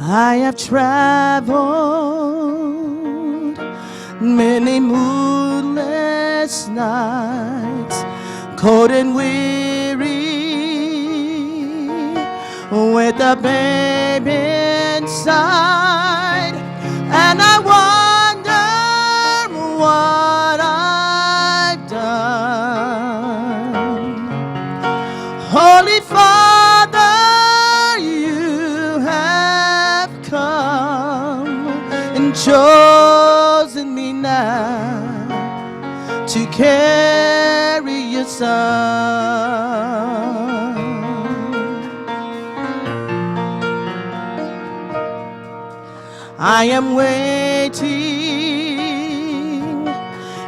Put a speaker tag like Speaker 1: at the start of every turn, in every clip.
Speaker 1: I have traveled many moonless nights, cold and weary, with a baby inside, and I wonder what I've done. Holy Father, you have come and chosen me now to carry your son. I am waiting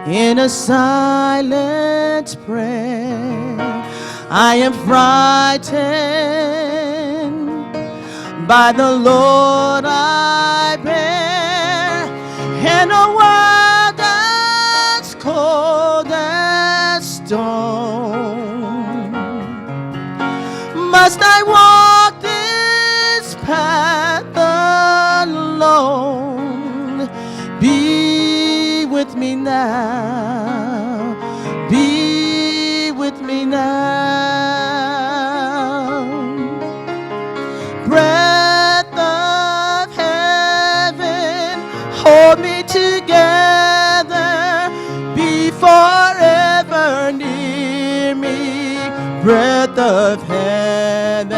Speaker 1: in a silent prayer. I am frightened by the Lord I bear, in a world that's cold as stone. Must I walk this path alone? Be with me now. Be with me now. Breath of heaven, hold me together. Be forever near me. Breath of heaven,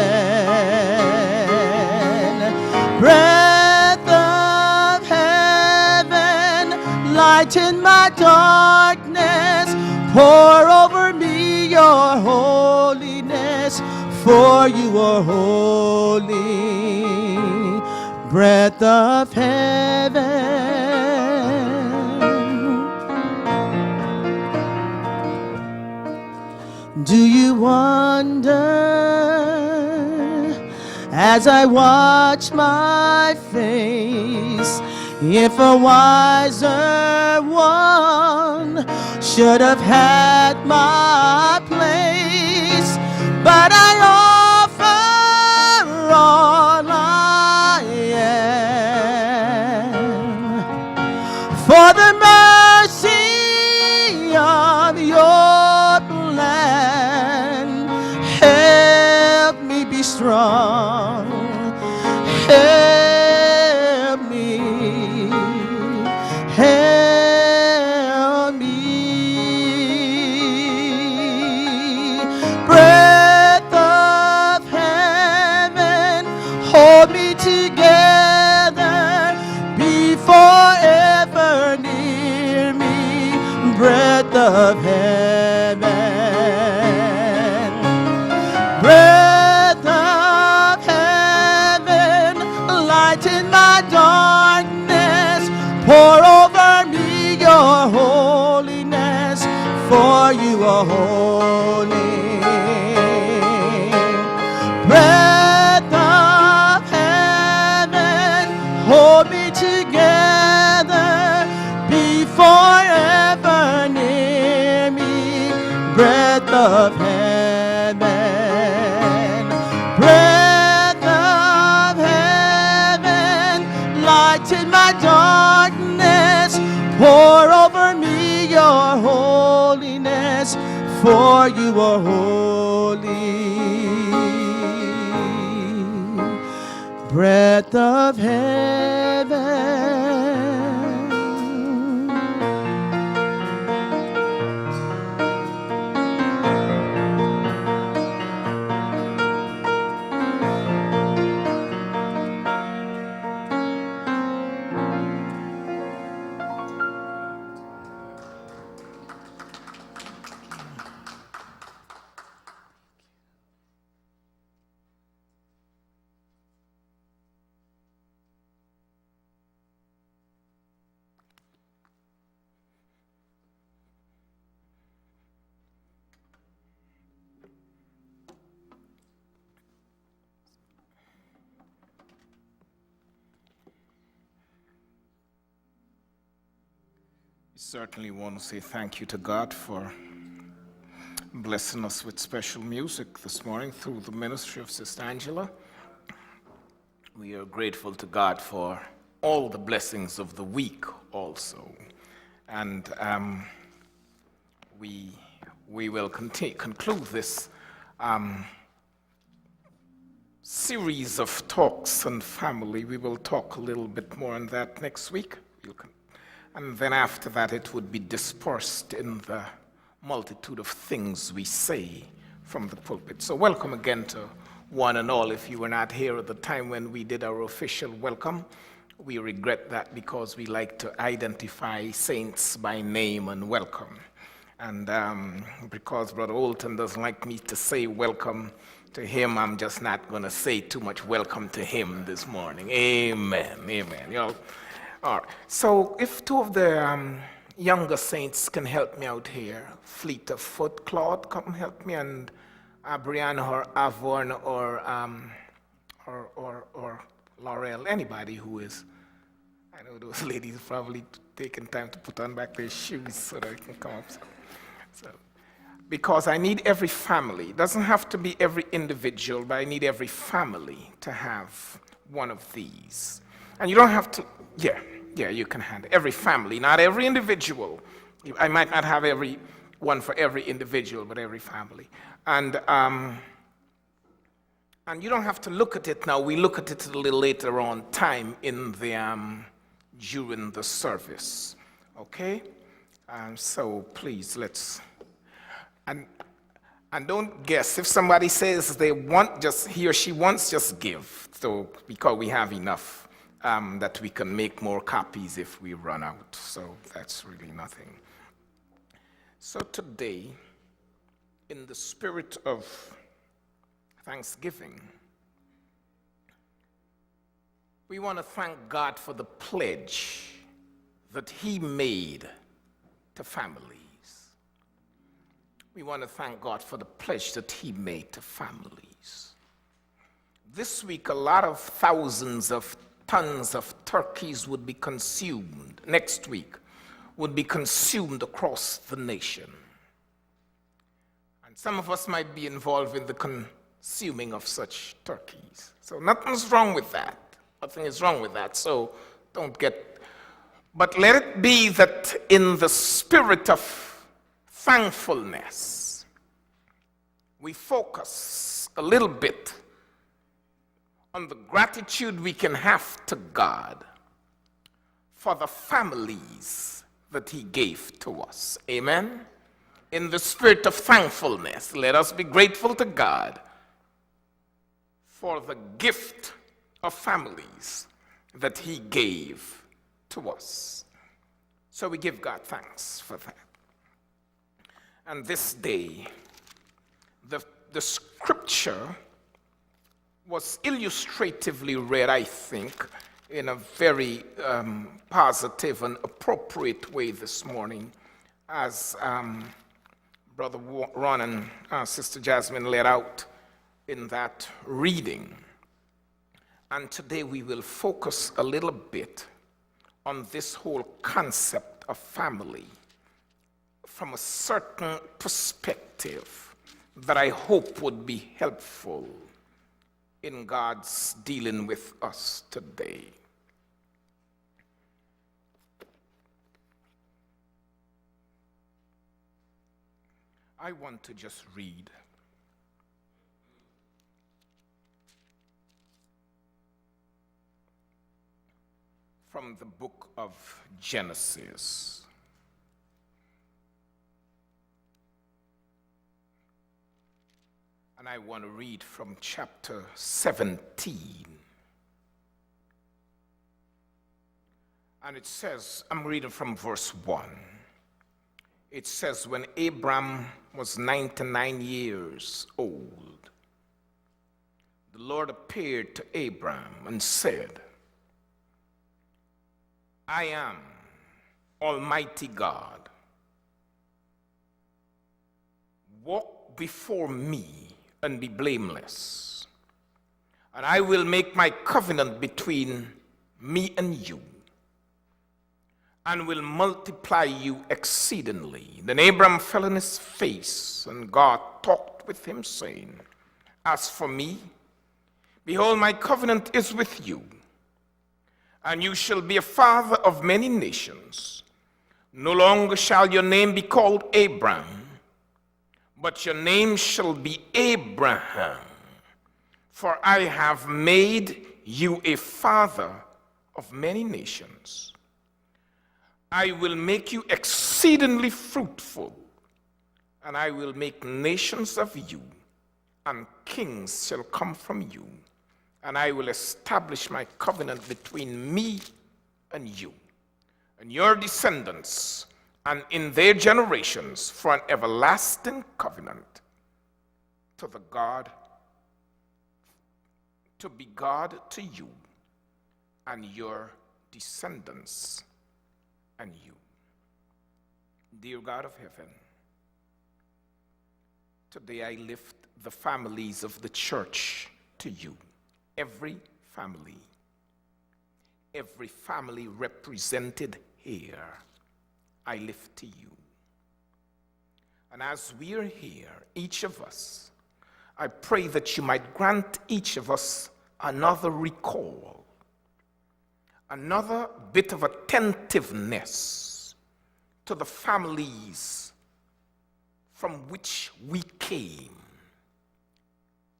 Speaker 1: breath of heaven, lighten my darkness. Pour over me your holiness, for you are holy. Breath of heaven. Do you wonder as I watch my face if a wiser one should have had my place? But I offer all I am for the mercy of your plan. Help me be strong. Help me. Help me. Breath of heaven, hold me together. Be forever near me. Breath of heaven. Breath of heaven, lighten my darkness. Pour over me your holiness, for you are holy. Breath of heaven, hold me together. Be forever near me. Breath of heaven, breath of heaven, lighten my darkness. Pour over me your holiness, for you are holy. Breath of heaven.
Speaker 2: Certainly want to say thank you to God for blessing us with special music this morning through the ministry of Sister Angela. We are grateful to God for all the blessings of the week also. And we will conclude this series of talks on family. We will talk a little bit more on that next week. And then after that, it would be dispersed in the multitude of things we say from the pulpit. So welcome again to one and all. If you were not here at the time when we did our official welcome, we regret that because we like to identify saints by name and welcome. And because Brother Olton doesn't like me to say welcome to him, I'm just not going to say too much welcome to him this morning. Amen. Amen. All right. So if two of the younger saints can help me out here, fleet of foot, Claude, come help me, and Brianna or Avon or Laurel, anybody who is. I know those ladies probably taking time to put on back their shoes so they can come up. So, because I need every family. It doesn't have to be every individual, but I need every family to have one of these. And you don't have to, you can have every family, not every individual. I might not have every one for every individual, but every family. And you don't have to look at it now. We look at it a little later on time in the during the service. Okay? So please, let's, and don't guess. If somebody says they want, just he or she wants, just give. So because we have enough that we can make more copies if we run out. So that's really nothing. So today, in the spirit of Thanksgiving, we want to thank God for the pledge that He made to families. We want to thank God for the pledge that He made to families. This week, a lot of thousands of tons of turkeys would be consumed. Next week, would be consumed across the nation. And some of us might be involved in the consuming of such turkeys. So nothing's wrong with that. Nothing is wrong with that. So don't get, but let it be that in the spirit of thankfulness, we focus a little bit on the gratitude we can have to God for the families that He gave to us. Amen? In the spirit of thankfulness, let us be grateful to God for the gift of families that He gave to us. So we give God thanks for that. And this day, the scripture was illustratively read, I think, in a very positive and appropriate way this morning, as Brother Ron and Sister Jasmine laid out in that reading. And today we will focus a little bit on this whole concept of family from a certain perspective that I hope would be helpful in God's dealing with us today. I want to just read from the book of Genesis. And I want to read from chapter 17. And it says, I'm reading from verse 1. It says, when Abram was 99 years old, the Lord appeared to Abram and said, I am Almighty God. Walk before me and be blameless, and I will make my covenant between me and you, and will multiply you exceedingly. Then Abram fell on his face, and God talked with him, saying, as for me, Behold, my covenant is with you, and you shall be a father of many nations. No longer shall your name be called Abram, but your name shall be Abraham, for I have made you a father of many nations. I will make you exceedingly fruitful, and I will make nations of you, and kings shall come from you. And I will establish my covenant between me and you, and your descendants, and in their generations, for an everlasting covenant, to be God to you, and your descendants and you. Dear God of heaven, today I lift the families of the church to you. Every family represented here, I lift to you. And as we are here, each of us, I pray that you might grant each of us another recall, another bit of attentiveness to the families from which we came,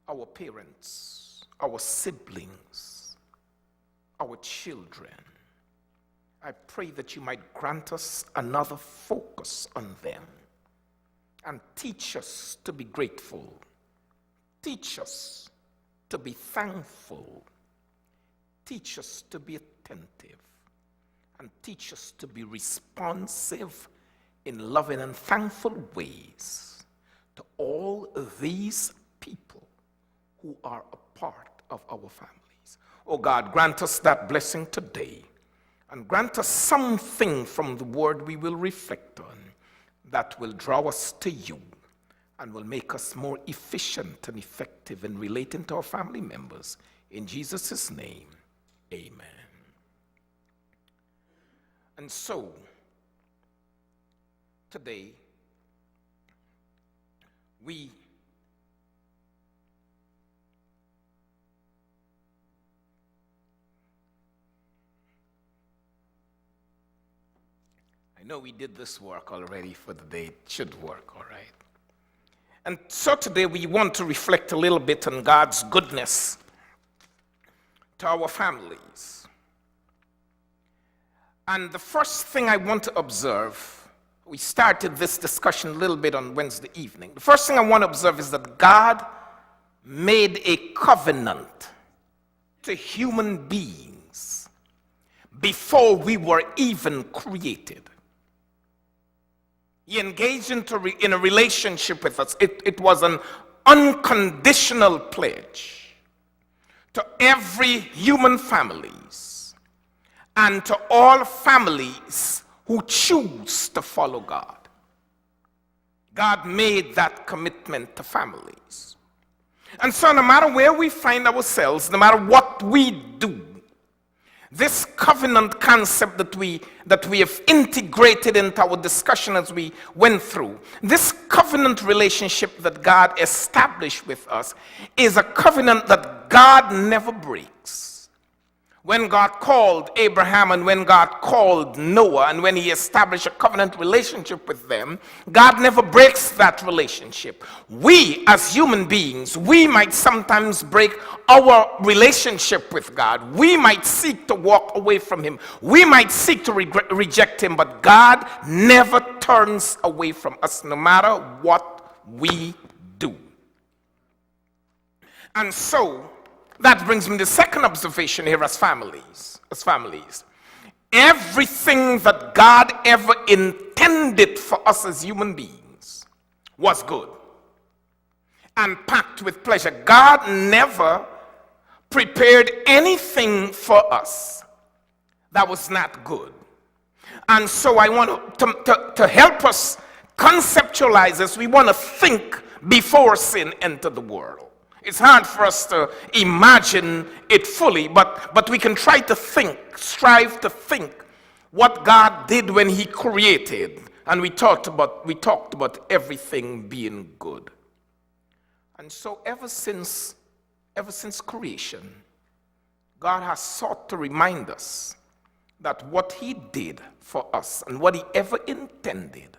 Speaker 2: our parents, our siblings, our children. I pray that you might grant us another focus on them and teach us to be grateful. Teach us to be thankful. Teach us to be attentive. And teach us to be responsive in loving and thankful ways to all these people who are a part of our families. Oh God, grant us that blessing today, and grant us something from the word we will reflect on that will draw us to you and will make us more efficient and effective in relating to our family members. In Jesus' name, amen. And so, today, I know we did this work already for the day. It should work, all right? And so today we want to reflect a little bit on God's goodness to our families. And the first thing I want to observe, we started this discussion a little bit on Wednesday evening. The first thing I want to observe is that God made a covenant to human beings before we were even created. He engaged in a relationship with us. It was an unconditional pledge to every human families and to all families who choose to follow God. God made that commitment to families. And so no matter where we find ourselves, no matter what we do, this covenant concept that we have integrated into our discussion as we went through, this covenant relationship that God established with us is a covenant that God never breaks. When God called Abraham and when God called Noah and when he established a covenant relationship with them, God never breaks that relationship. We as human beings, we might sometimes break our relationship with God. We might seek to walk away from him. We might seek to reject him, but God never turns away from us no matter what we do. And so, that brings me to the second observation here as families. Everything that God ever intended for us as human beings was good and packed with pleasure. God never prepared anything for us that was not good. And so I want to help us conceptualize this. We want to think before sin entered the world. It's hard for us to imagine it fully, but we can try to think, strive to think what God did when he created. And we talked about everything being good. And so ever since ever since creation, God has sought to remind us that what he did for us and what he ever intended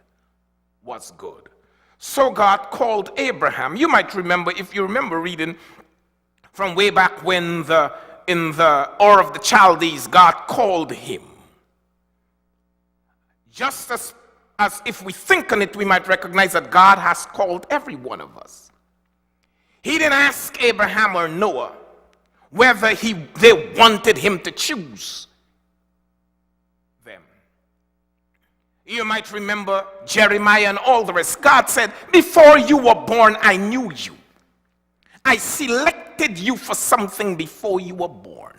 Speaker 2: was good. So God called Abraham. You might remember, if you remember reading from way back when in the Ur of the Chaldees, God called him. Just as if we think on it, we might recognize that God has called every one of us. He didn't ask Abraham or Noah whether they wanted him to choose them. You might remember Jeremiah and all the rest. God said, before you were born, I knew you. I selected you for something before you were born.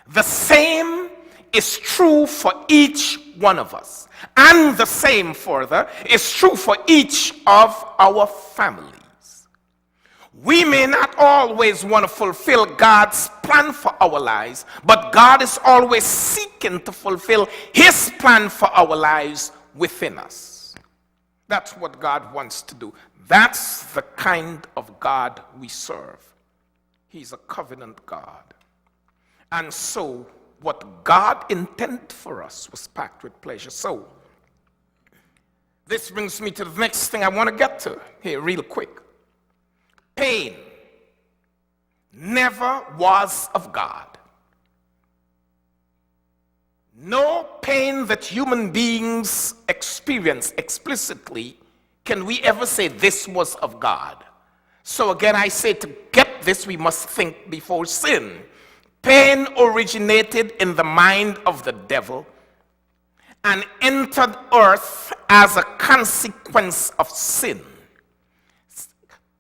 Speaker 2: The same is true for each one of us. And the same, further, is true for each of our families. We may not always want to fulfill God's plan for our lives, but God is always seeking to fulfill his plan for our lives within us. That's what God wants to do. That's the kind of God we serve. He's a covenant God. And so, what God intended for us was packed with pleasure. So, this brings me to the next thing I want to get to here real quick. Pain never was of God. No pain that human beings experience explicitly can we ever say this was of God. So again, I say to get this, we must think before sin. Pain originated in the mind of the devil and entered earth as a consequence of sin.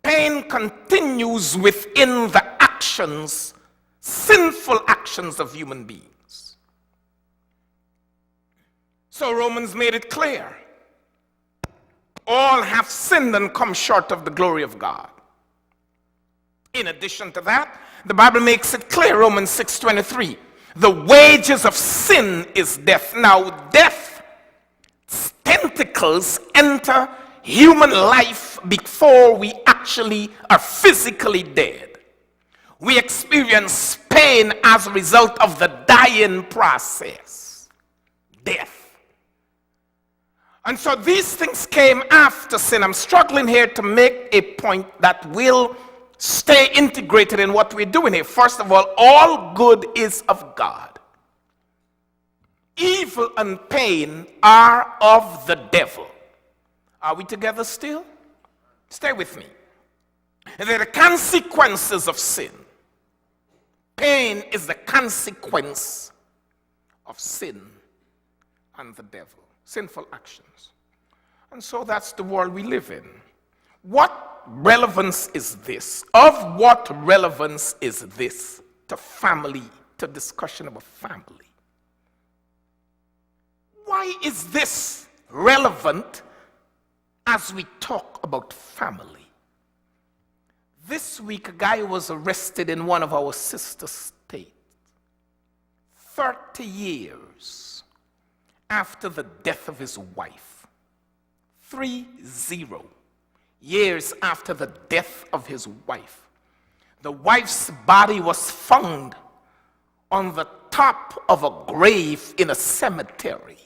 Speaker 2: Pain continues within the actions, sinful actions of human beings. So Romans made it clear. All have sinned and come short of the glory of God. In addition to that, the Bible makes it clear, Romans 6:23, the wages of sin is death. Now, death's tentacles enter human life before we actually are physically dead. We experience pain as a result of the dying process, death. And so these things came after sin. I'm struggling here to make a point that will stay integrated in what we're doing here. First of all good is of God. Evil and pain are of the devil. Are we together still? Stay with me. They're the consequences of sin. Pain is the consequence of sin and the devil. Sinful actions. And so that's the world we live in. What relevance is this? Of what relevance is this to family, to discussion about family? Why is this relevant as we talk about family? This week, a guy was arrested in one of our sister states. 30 years after the death of his wife. 30 years after the death of his wife. The wife's body was found on the top of a grave in a cemetery.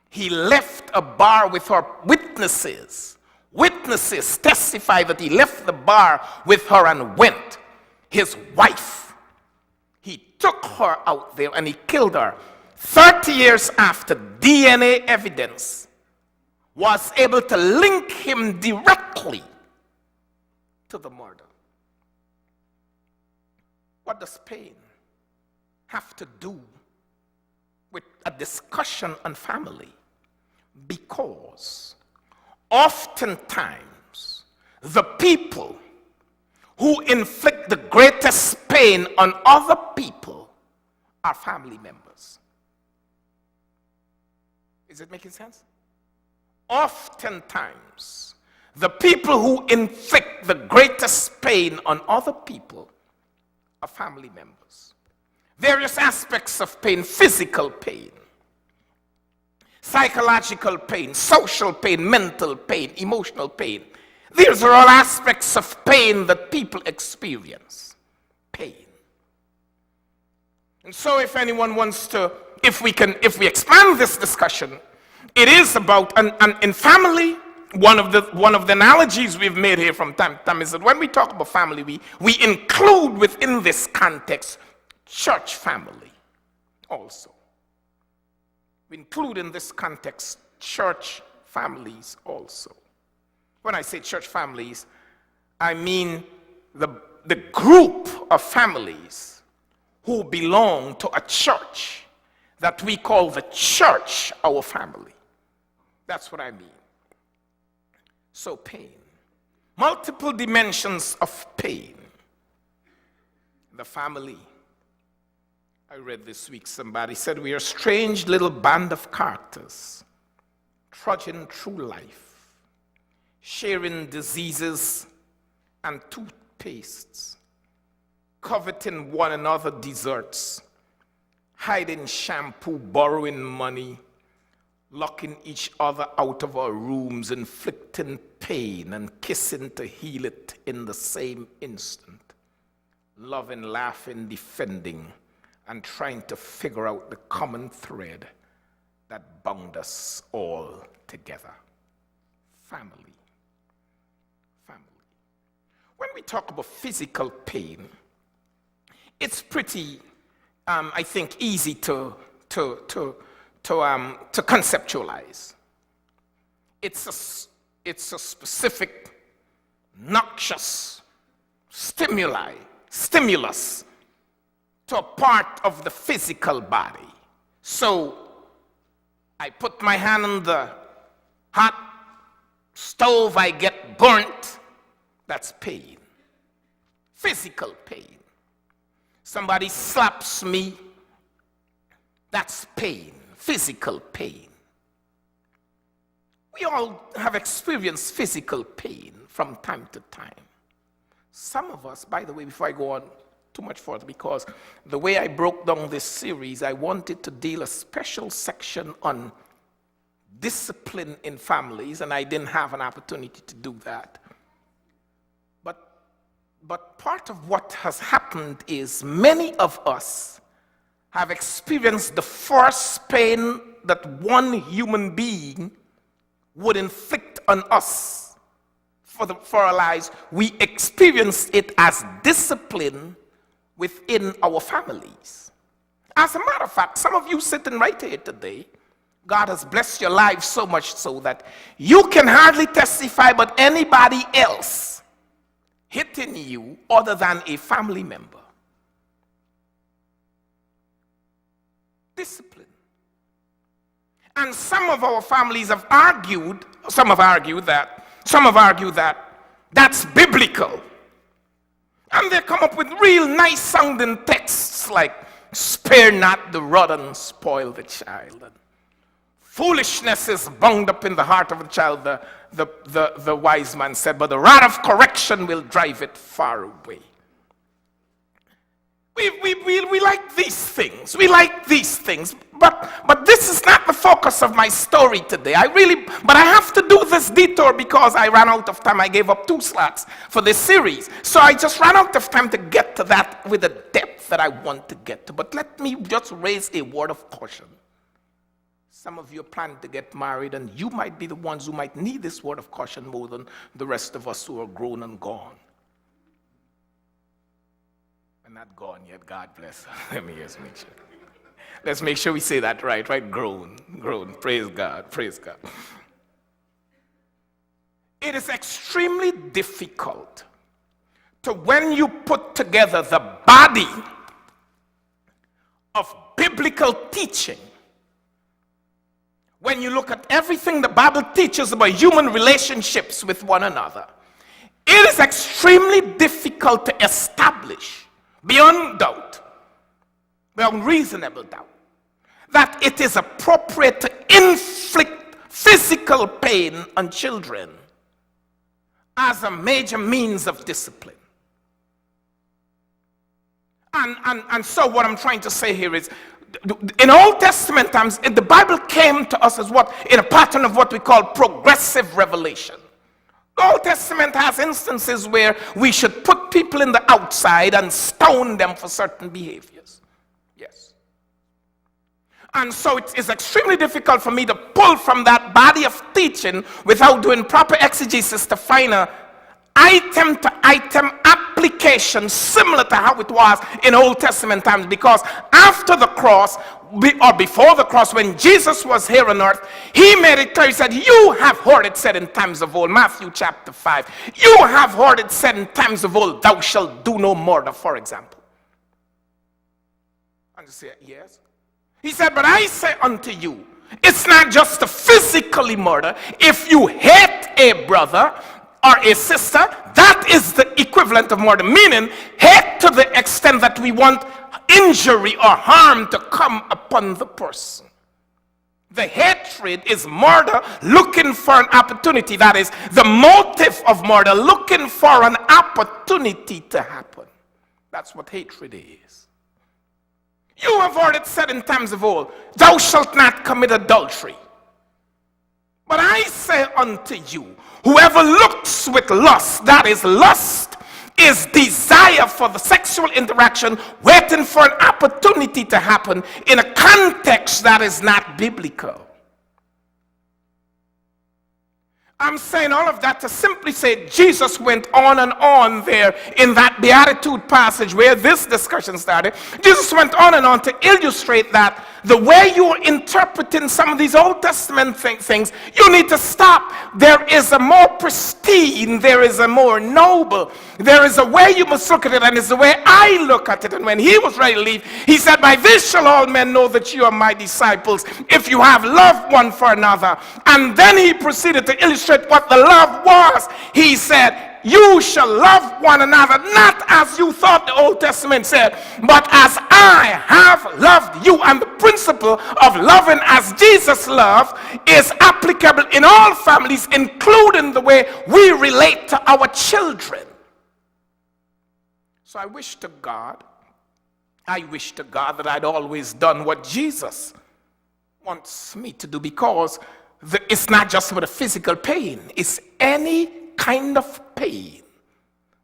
Speaker 2: He left a bar with her witnesses. Witnesses testify that he left the bar with her and went. His wife. He took her out there and he killed her. 30 years after, DNA evidence was able to link him directly to the murder. What does pain have to do with a discussion on family? Because oftentimes the people who inflict the greatest pain on other people are family members. Is it making sense? Oftentimes, the people who inflict the greatest pain on other people are family members. Various aspects of pain: physical pain, psychological pain, social pain, mental pain, emotional pain. These are all aspects of pain that people experience. pain. And so if anyone wants to, if we expand this discussion, it is about, and in family, one of the analogies we've made here from time to time is that when we talk about family, we include within this context church family also. We include in this context church families also. When I say church families, I mean the group of families who belong to a church that we call the church our family. That's what I mean. So pain. Multiple dimensions of pain. The family. I read this week somebody said we are a strange little band of characters trudging through life, sharing diseases and toothpastes, coveting one another desserts, hiding shampoo, borrowing money, locking each other out of our rooms, inflicting pain and kissing to heal it in the same instant, loving, laughing, defending, and trying to figure out the common thread that bound us all together. Family. Family. When we talk about physical pain, it's pretty, I think, easy to conceptualize. It's a specific, noxious stimulus to a part of the physical body. So I put my hand on the hot stove, I get burnt. That's pain. Physical pain. Somebody slaps me. That's pain. Physical pain. We all have experienced physical pain from time to time. Some of us, by the way, before I go on too much further, because the way I broke down this series, I wanted to deal a special section on discipline in families, and I didn't have an opportunity to do that. But part of what has happened is many of us have experienced the first pain that one human being would inflict on us for our lives. We experienced it as discipline within our families. As a matter of fact, some of you sitting right here today, God has blessed your life so much so that you can hardly testify about anybody else hitting you other than a family member. Discipline. And some of our families have argued, some have argued that that's biblical. And they come up with real nice sounding texts like, spare not the rod and spoil the child. And foolishness is bound up in the heart of the child, the wise man said, but the rod of correction will drive it far away. We like these things. We like these things. But this is not the focus of my story today. But I have to do this detour because I ran out of time. I gave up 2 slots for this series. So I just ran out of time to get to that with the depth that I want to get to. But let me just raise a word of caution. Some of you are planning to get married, and you might be the ones who might need this word of caution more than the rest of us who are grown and gone. And not gone yet, God bless. Let me just make sure. Let's make sure we say that right? Grown. Praise God, praise God. It is extremely difficult to, when you put together the body of biblical teaching, when you look at everything the Bible teaches about human relationships with one another, it is extremely difficult to establish, beyond doubt, beyond reasonable doubt, that it is appropriate to inflict physical pain on children as a major means of discipline. And so what I'm trying to say here is, in Old Testament times, the Bible came to us as what, in a pattern of what we call progressive revelation. The Old Testament has instances where we should put people in the outside and stone them for certain behaviors. Yes. And so it is extremely difficult for me to pull from that body of teaching without doing proper exegesis to find a item to item application similar to how it was in Old Testament times, because after the cross or before the cross, when Jesus was here on earth, he made it clear. He said, you have heard it said in times of old, Matthew chapter 5, you have heard it said in times of old, thou shalt do no murder, for example. And you say, yes. He said, but I say unto you, it's not just to physically murder. If you hate a brother or a sister, that is the equivalent of murder, meaning hate to the extent that we want injury or harm to come upon the person. The hatred is murder looking for an opportunity. That is the motive of murder, looking for an opportunity to happen. That's what hatred is. You have heard it said in times of old, thou shalt not commit adultery. But I say unto you, whoever looks with lust, that is lust, is desire for the sexual interaction, waiting for an opportunity to happen in a context that is not biblical. I'm saying all of that to simply say Jesus went on and on there in that Beatitude passage where this discussion started. Jesus went on and on to illustrate that the way you're interpreting some of these Old Testament things, you need to stop. There is a more pristine, there is a more noble, there is a way you must look at it, and it's the way I look at it. And when he was ready to leave, he said, by this shall all men know that you are my disciples, if you have love one for another. And then he proceeded to illustrate what the love was. He said, you shall love one another, not as you thought the Old Testament said, but as I have loved you. And the principle of loving as Jesus loved is applicable in all families, including the way we relate to our children. So I wish to God that I'd always done what Jesus wants me to do, because it's not just about a physical pain, it's any kind of pain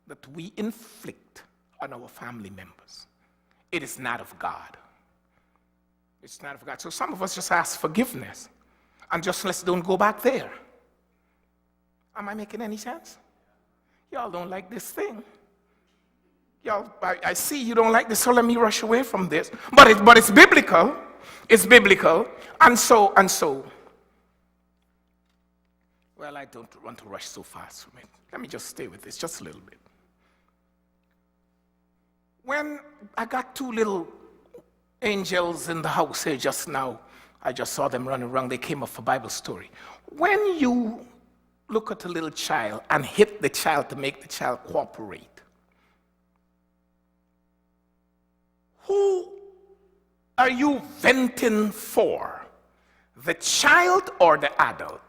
Speaker 2: that we inflict on our family members. It is not of God. It's not of God. So some of us just ask forgiveness and just let's don't go back there. Am I making any sense? Y'all don't like this thing. Y'all, I see you don't like this, so let me rush away from this. But it's biblical. It's biblical. And so. Well, I don't want to rush so fast from it. Let me just stay with this just a little bit. When I got two little angels in the house here just now, I just saw them running around. They came up for Bible story. When you look at a little child and hit the child to make the child cooperate, who are you venting for? The child or the adult?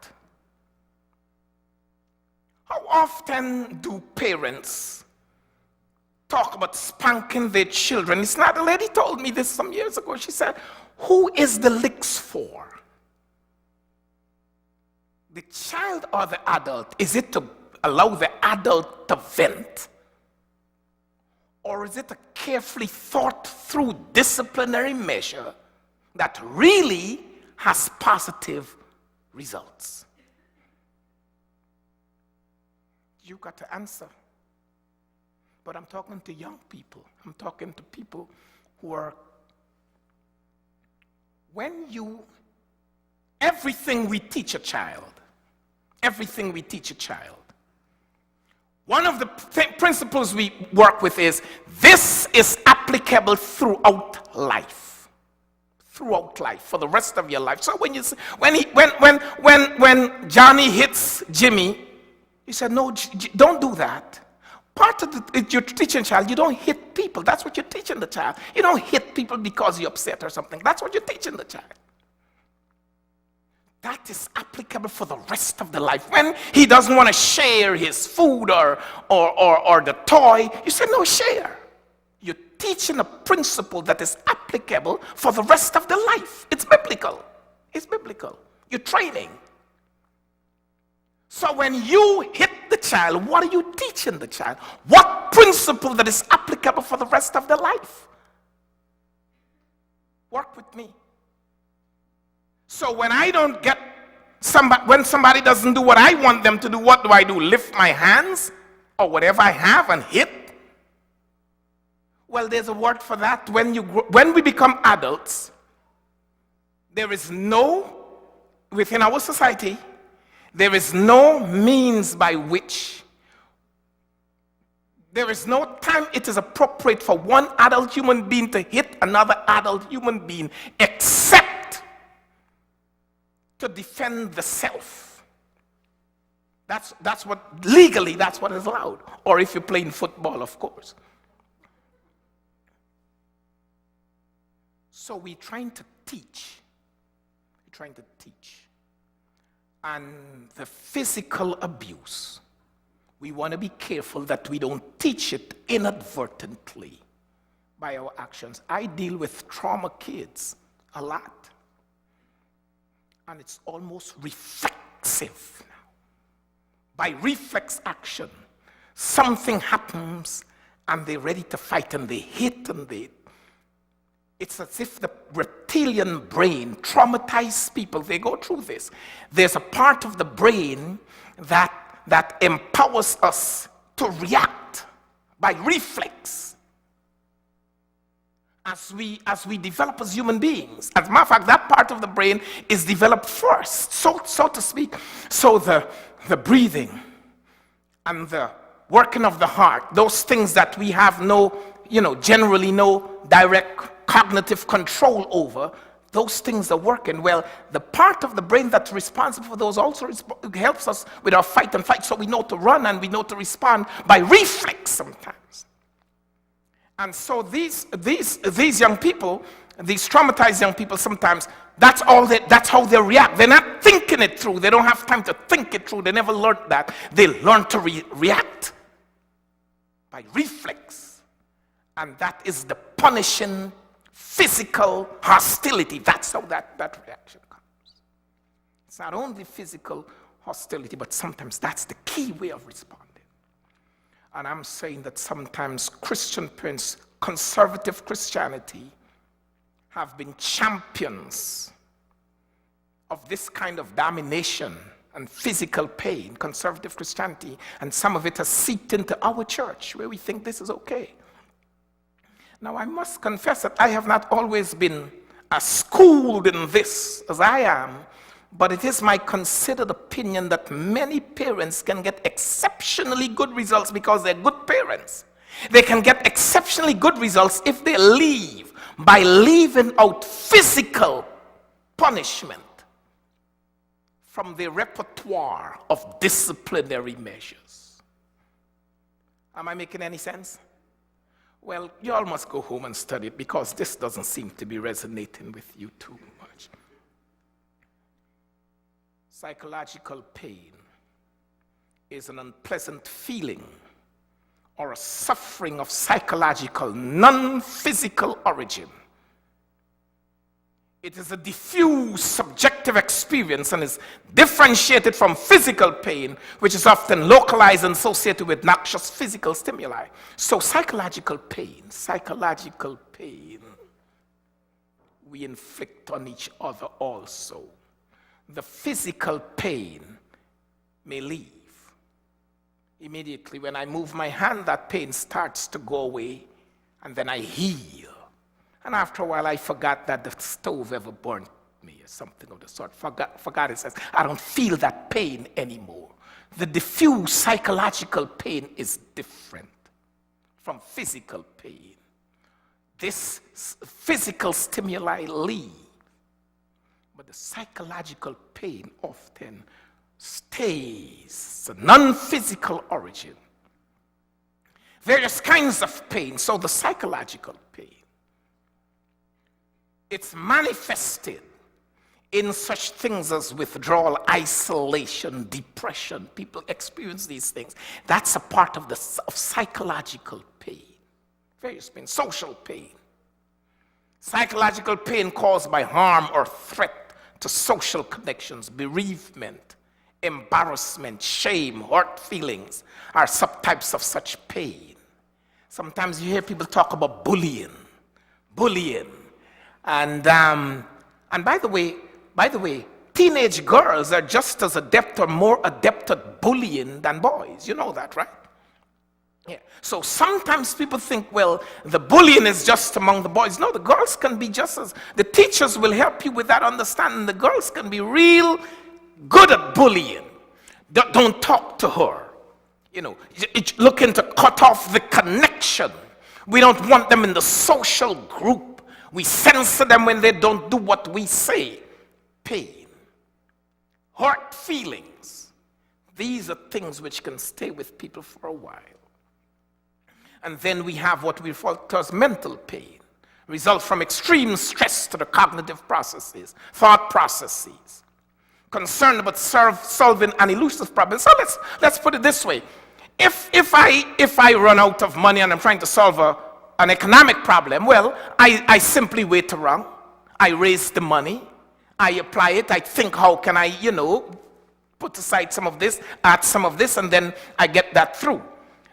Speaker 2: How often do parents talk about spanking their children? It's not, a lady told me this some years ago. She said, who is the licks for? The child or the adult? Is it to allow the adult to vent? Or is it a carefully thought through disciplinary measure that really has positive results? You got to answer. But I'm talking to young people. I'm talking to people who are, everything we teach a child, one of the principles we work with is, this is applicable throughout life, for the rest of your life. So when Johnny hits Jimmy, he said, no, don't do that. Part of you're teaching a child, you don't hit people. That's what you're teaching the child. You don't hit people because you're upset or something. That's what you're teaching the child. That is applicable for the rest of the life. When he doesn't want to share his food or the toy, you say, no, share. You're teaching a principle that is applicable for the rest of the life. It's biblical. It's biblical. You're training. So when you hit the child, what are you teaching the child? What principle that is applicable for the rest of their life? Work with me. So when I don't get when somebody doesn't do what I want them to do, what do? Lift my hands or whatever I have and hit? Well, there's a word for that. When we become adults, there is within our society, there is no means by which, there is no time it is appropriate for one adult human being to hit another adult human being except to defend the self. That's what, legally, that's what is allowed. Or if you're playing football, of course. So we're trying to teach. And the physical abuse, we want to be careful that we don't teach it inadvertently by our actions. I deal with trauma kids a lot. And it's almost reflexive now. By reflex action, something happens and they're ready to fight and they hit and it's as if the reptilian brain traumatized people. They go through this. There's a part of the brain that empowers us to react by reflex as we develop as human beings. As a matter of fact, that part of the brain is developed first, so to speak. So the breathing and the working of the heart, those things that we have generally no direct cognitive control over, those things are working. Well, the part of the brain that's responsible for those also helps us with our fight and fight, so we know to run and we know to respond by reflex sometimes. And so these young people, these traumatized young people, sometimes that's how they react. They're not thinking it through. They don't have time to think it through. They never learned that. They learn to react by reflex. And that is the punishing physical hostility. That's how that reaction comes. It's not only physical hostility, but sometimes that's the key way of responding. And I'm saying that sometimes Christian parents, conservative Christianity, have been champions of this kind of domination and physical pain, conservative Christianity, and some of it has seeped into our church where we think this is okay. Now, I must confess that I have not always been as schooled in this as I am, but it is my considered opinion that many parents can get exceptionally good results because they're good parents. They can get exceptionally good results if they leave by leaving out physical punishment from the repertoire of disciplinary measures. Am I making any sense? Well, you all must go home and study it because this doesn't seem to be resonating with you too much. Psychological pain is an unpleasant feeling or a suffering of psychological, non-physical origin. It is a diffuse subjective experience and is differentiated from physical pain, which is often localized and associated with noxious physical stimuli. So psychological pain, we inflict on each other also. The physical pain may leave. Immediately when I move my hand, that pain starts to go away, and then I heal. And after a while, I forgot that the stove ever burnt me or something of the sort. Forgot it says, I don't feel that pain anymore. The diffuse psychological pain is different from physical pain. This physical stimuli leave, but the psychological pain often stays, a non-physical origin. Various kinds of pain, so the psychological pain. It's manifested in such things as withdrawal, isolation, depression. People experience these things. That's a part of psychological pain. Various pain, social pain. Psychological pain caused by harm or threat to social connections, bereavement, Embarrassment, shame, hurt feelings are subtypes of such pain. Sometimes you hear people talk about bullying. And by the way, teenage girls are just as adept or more adept at bullying than boys. You know that, right? Yeah. So sometimes people think, well, the bullying is just among the boys. No, the girls can be just as, the teachers will help you with that understanding. The girls can be real good at bullying. Don't talk to her. You know, looking to cut off the connection. We don't want them in the social group. We censor them when they don't do what we say. Pain, hurt feelings. These are things which can stay with people for a while. And then we have what we refer to as mental pain, result from extreme stress to the cognitive processes, thought processes, concerned about solving an elusive problem. So let's put it this way. If I run out of money and I'm trying to solve an economic problem, well, I simply wait around. I raise the money. I apply it. I think, how can I, put aside some of this, add some of this, and then I get that through.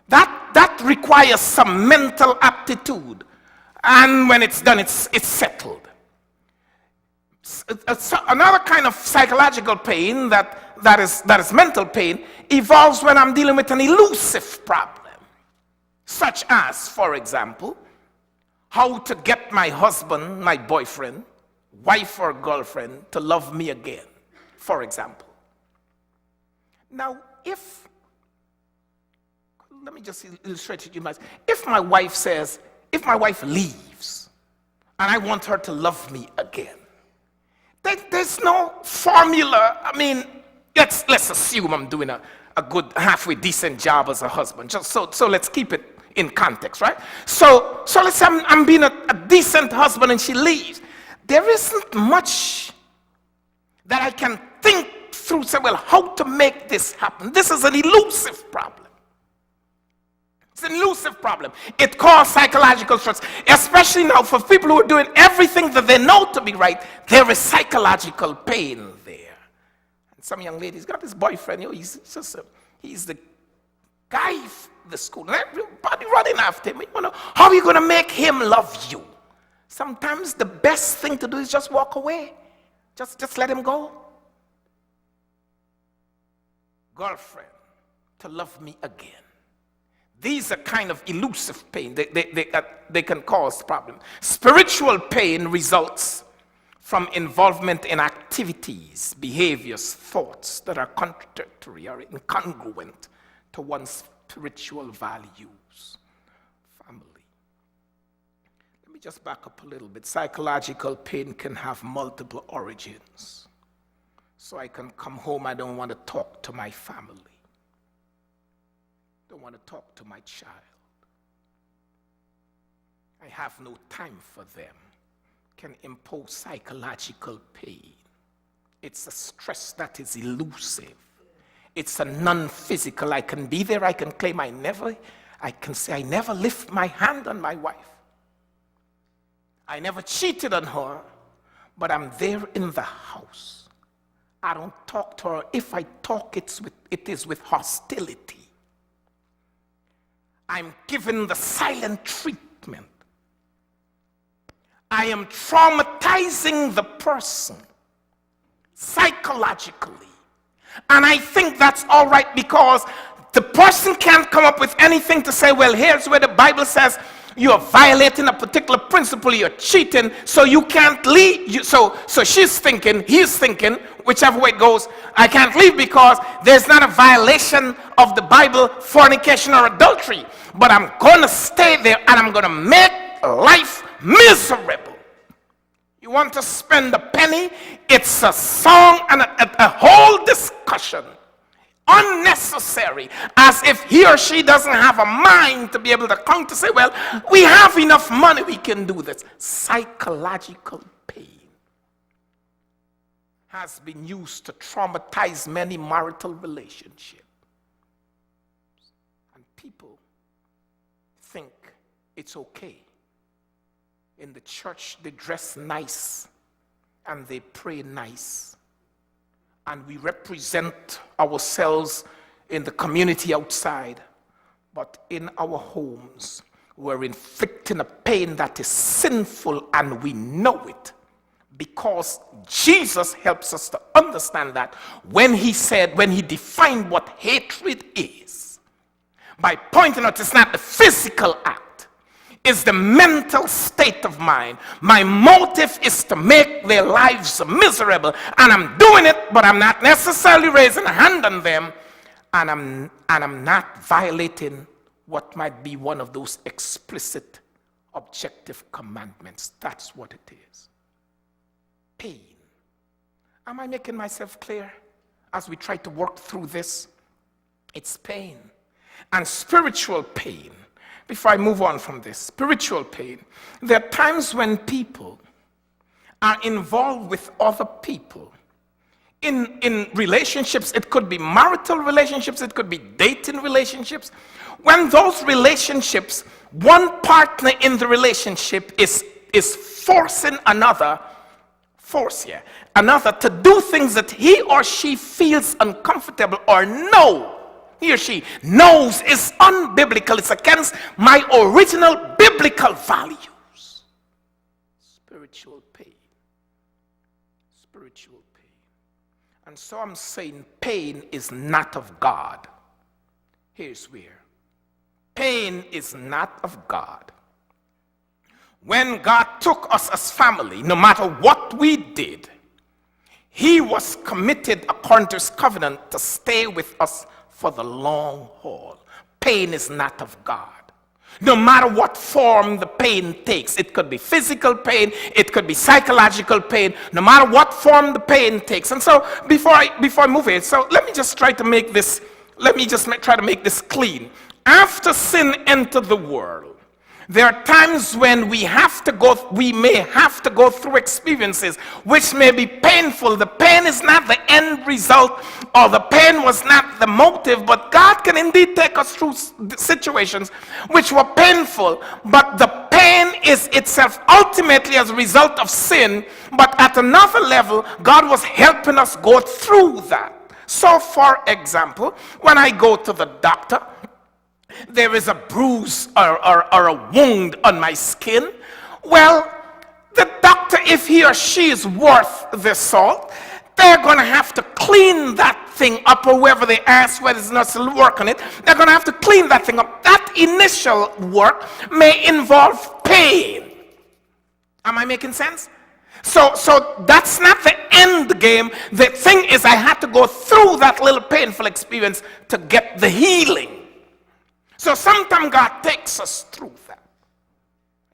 Speaker 2: That requires some mental aptitude. And when it's done, it's settled. Another kind of psychological pain that is mental pain evolves when I'm dealing with an elusive problem. Such as, for example, how to get my husband, my boyfriend, wife or girlfriend to love me again, for example. Now, let me just illustrate it to you. If my wife leaves, and I want her to love me again, there's no formula. I mean, let's assume I'm doing a good, halfway decent job as a husband. Just so let's keep it in context, right? So let's say I'm being a decent husband and she leaves. There isn't much that I can think through, say, well, how to make this happen. This is an elusive problem. It's an elusive problem. It causes psychological stress, especially now for people who are doing everything that they know to be right. There is psychological pain there. And some young ladies got this boyfriend, he's the guy in the school, and everybody running after him. How are you going to make him love you? Sometimes the best thing to do is just walk away. Just let him go. Girlfriend, to love me again. These are kind of elusive pain. They can cause problems. Spiritual pain results from involvement in activities, behaviors, thoughts that are contradictory or incongruent to one's spiritual values. Family. Let me just back up a little bit. Psychological pain can have multiple origins. So I can come home, I don't want to talk to my family. Don't want to talk to my child. I have no time for them. Can impose psychological pain. It's a stress that is elusive. It's a non-physical. I can be there, I can claim I can say I never lift my hand on my wife. I never cheated on her, but I'm there in the house. I don't talk to her. If I talk, it is with hostility. I'm given the silent treatment. I am traumatizing the person psychologically. And I think that's all right because the person can't come up with anything to say, well, here's where the Bible says you're violating a particular principle, you're cheating, so you can't leave. So she's thinking, he's thinking, whichever way it goes, I can't leave because there's not a violation of the Bible, fornication or adultery. But I'm going to stay there and I'm going to make life miserable. You want to spend a penny? It's a song and a whole discussion. Unnecessary, as if he or she doesn't have a mind to be able to come to say, well, we have enough money, we can do this. Psychological pain has been used to traumatize many marital relationships. And people think it's okay. In the church, they dress nice and they pray nice. and we represent ourselves in the community outside, but in our homes, we're inflicting a pain that is sinful, and we know it, because Jesus helps us to understand that when he defined what hatred is, by pointing out it's not the physical act, it's the mental state of mind. My motive is to make their lives miserable, and I'm doing it, but I'm not necessarily raising a hand on them, and I'm not violating what might be one of those explicit objective commandments. That's what it is. Pain. Am I making myself clear as we try to work through this? It's pain. And spiritual pain. Before I move on from this, spiritual pain. There are times when people are involved with other people in relationships. It could be marital relationships, it could be dating relationships. When those relationships, one partner in the relationship is forcing another to do things that he or she feels uncomfortable, or he or she knows is unbiblical, it's against my original biblical values. Spiritual pain. Spiritual pain. And so I'm saying pain is not of God. Here's where. Pain is not of God. When God took us as family, no matter what we did, he was committed according to his covenant to stay with us for the long haul. Pain is not of God. No matter what form the pain takes, it could be physical pain, it could be psychological pain, no matter what form the pain takes. And so before I move it, so let me just try to make this clean. After sin entered the world, there are times when we may have to go through experiences which may be painful. The pain is not the end result, or the pain was not the motive, but God can indeed take us through situations which were painful, but the pain is itself ultimately as a result of sin. But at another level, God was helping us go through that. So for example, when I go to the doctor, there is a bruise or a wound on my skin. Well, the doctor, if he or she is worth the salt, they're going to have to clean that thing up, or wherever they ask whether it's not still work on it, they're going to have to clean that thing up. That initial work may involve pain. Am I making sense? So that's not the end game. The thing is, I had to go through that little painful experience to get the healing. So sometimes God takes us through that.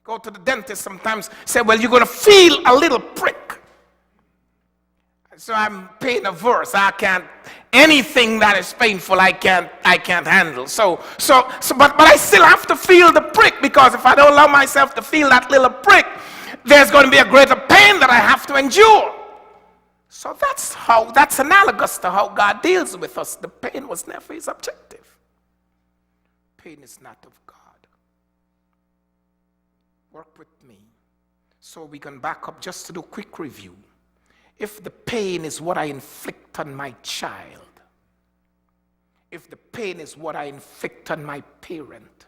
Speaker 2: Go to the dentist sometimes, say, well, you're going to feel a little prick. So I'm pain averse. Anything that is painful, I can't handle. But I still have to feel the prick, because if I don't allow myself to feel that little prick, there's going to be a greater pain that I have to endure. So that's analogous to how God deals with us. The pain was never his objective. Pain is not of God. Work with me. So we can back up just to do a quick review. If the pain is what I inflict on my child, if the pain is what I inflict on my parent,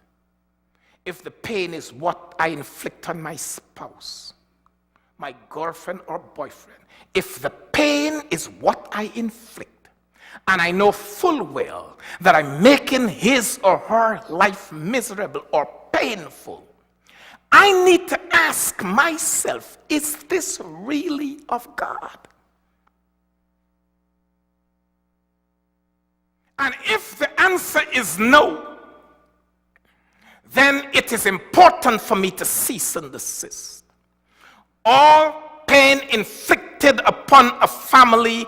Speaker 2: if the pain is what I inflict on my spouse, my girlfriend or boyfriend, if the pain is what I inflict, and I know full well that I'm making his or her life miserable or painful, I need to ask myself, is this really of God? And if the answer is no, then it is important for me to cease and desist. All pain inflicted upon a family,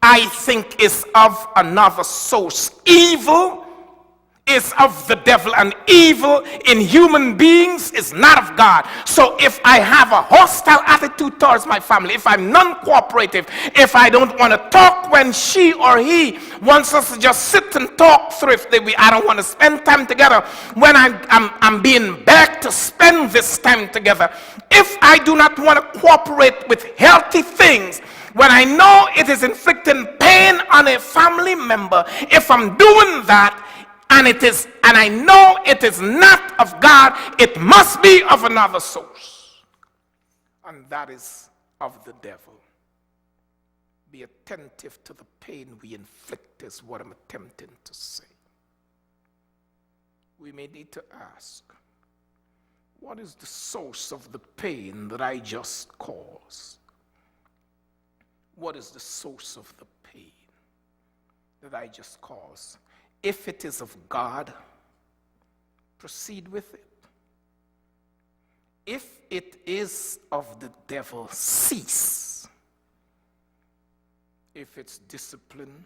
Speaker 2: I think, is of another source. Evil is of the devil, and evil in human beings is not of God. So if I have a hostile attitude towards my family, if I'm non-cooperative, if I don't want to talk when she or he wants us to just sit and talk through, I don't want to spend time together when I'm being begged to spend this time together, if I do not want to cooperate with healthy things, when I know it is inflicting pain on a family member, if I'm doing that, and I know it is not of God, it must be of another source. And that is of the devil. Be attentive to the pain we inflict is what I'm attempting to say. We may need to ask, what is the source of the pain that I just caused? What is the source of the pain that I just caused? If it is of God, proceed with it. If it is of the devil, cease. If it's discipline,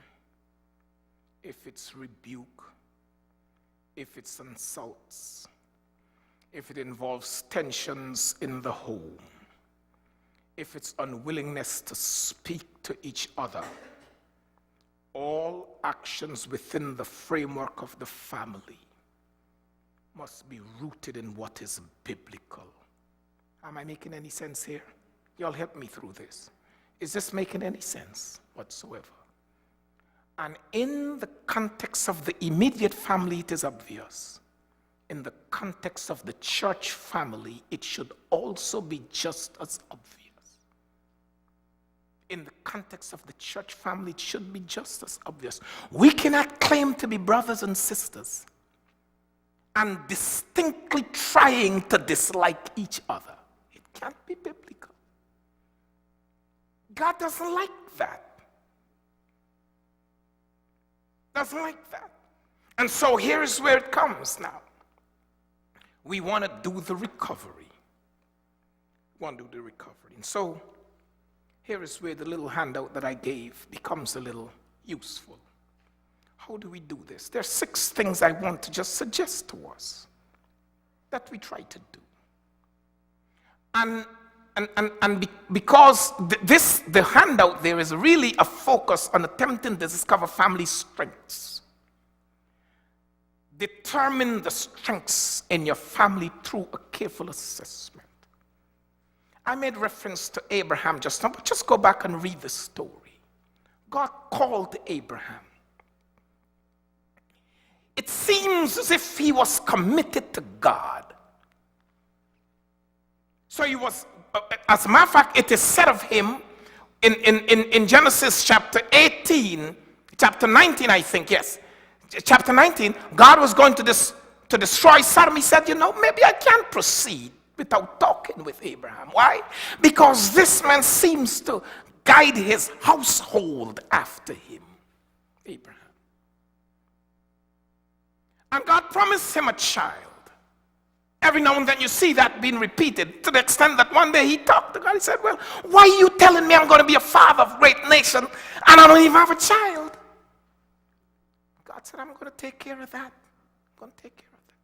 Speaker 2: if it's rebuke, if it's insults, if it involves tensions in the home, if it's unwillingness to speak to each other, all actions within the framework of the family must be rooted in what is biblical. Am I making any sense here? Y'all help me through this. Is this making any sense whatsoever? And in the context of the immediate family, it is obvious. In the context of the church family, it should also be just as obvious. In the context of the church family, it should be just as obvious. We cannot claim to be brothers and sisters and distinctly trying to dislike each other. It can't be biblical. God doesn't like that. Doesn't like that. And so here's where it comes now. We want to do the recovery. And so here is where the little handout that I gave becomes a little useful. How do we do this? There are 6 things I want to just suggest to us that we try to do. Because the handout there is really a focus on attempting to discover family strengths. Determine the strengths in your family through a careful assessment. I made reference to Abraham just now, but just go back and read the story. God called Abraham. It seems as if he was committed to God. So he was, as a matter of fact, it is said of him in Genesis chapter 18, chapter 19, I think, yes. Chapter 19, God was going to destroy Sodom. He said, maybe I can't proceed without talking with Abraham. Why? Because this man seems to guide his household after him, Abraham. And God promised him a child. Every now and then you see that being repeated to the extent that one day he talked to God. He said, well, why are you telling me I'm going to be a father of a great nation and I don't even have a child? God said, I'm going to take care of that. I'm going to take care of that.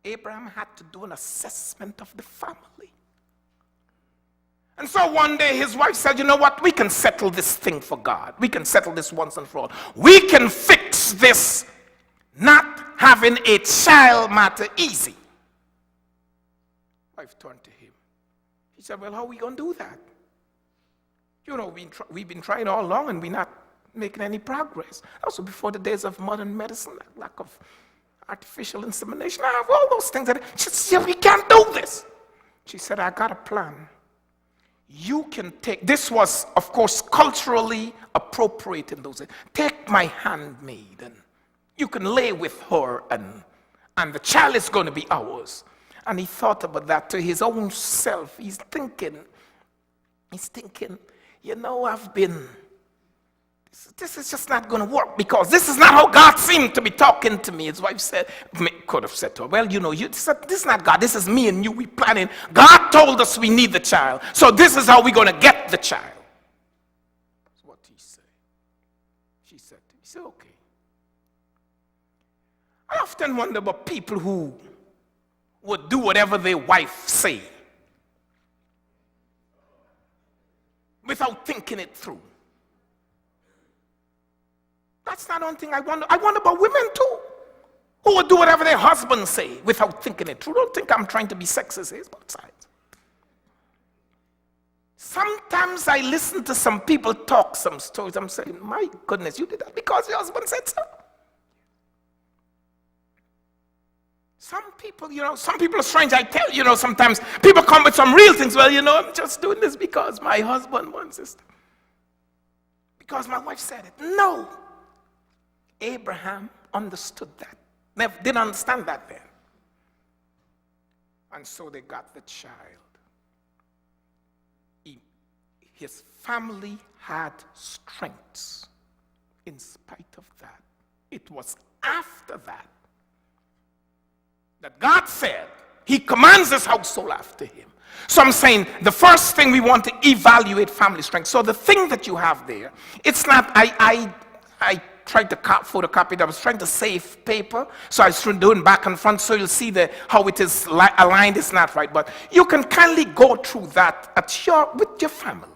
Speaker 2: Abraham had to do an assessment of the family. And so one day his wife said, you know what? We can settle this thing for God. We can settle this once and for all. We can fix this not having a child matter easy. Wife turned to him. He said, well, how are we going to do that? We've been trying all along and we're not making any progress. Also before the days of modern medicine, lack of artificial insemination, I have all those things. She said, we can't do this. She said, I got a plan. You can take, this was, of course, culturally appropriate in those days. Take my handmaid and you can lay with her and the child is going to be ours. And he thought about that to his own self. He's thinking, this is just not going to work because this is not how God seemed to be talking to me. His wife said, could have said to her, well, this is not God. This is me and you. We planning. God told us we need the child. So this is how we're going to get the child. That's what he said. She said, okay. I often wonder about people who would do whatever their wife say without thinking it through. That's not one thing I wonder. I wonder about women too, who would do whatever their husbands say without thinking it through. Don't think I'm trying to be sexist. It's both sides. Sometimes I listen to some people talk some stories. I'm saying, my goodness, you did that because your husband said so. Some people are strange. I tell you, sometimes people come with some real things. Well, I'm just doing this because my husband wants this. Because my wife said it. No. Abraham understood that. Didn't understand that then. And so they got the child. His family had strengths in spite of that. It was after that God said he commands his household after him. So I'm saying the first thing we want to evaluate family strength. So the thing that you have there, it's not, I tried to photocopy it. I was trying to save paper, so I was doing back and front, so you'll see how it is aligned. It's not right, but you can kindly go through that with your family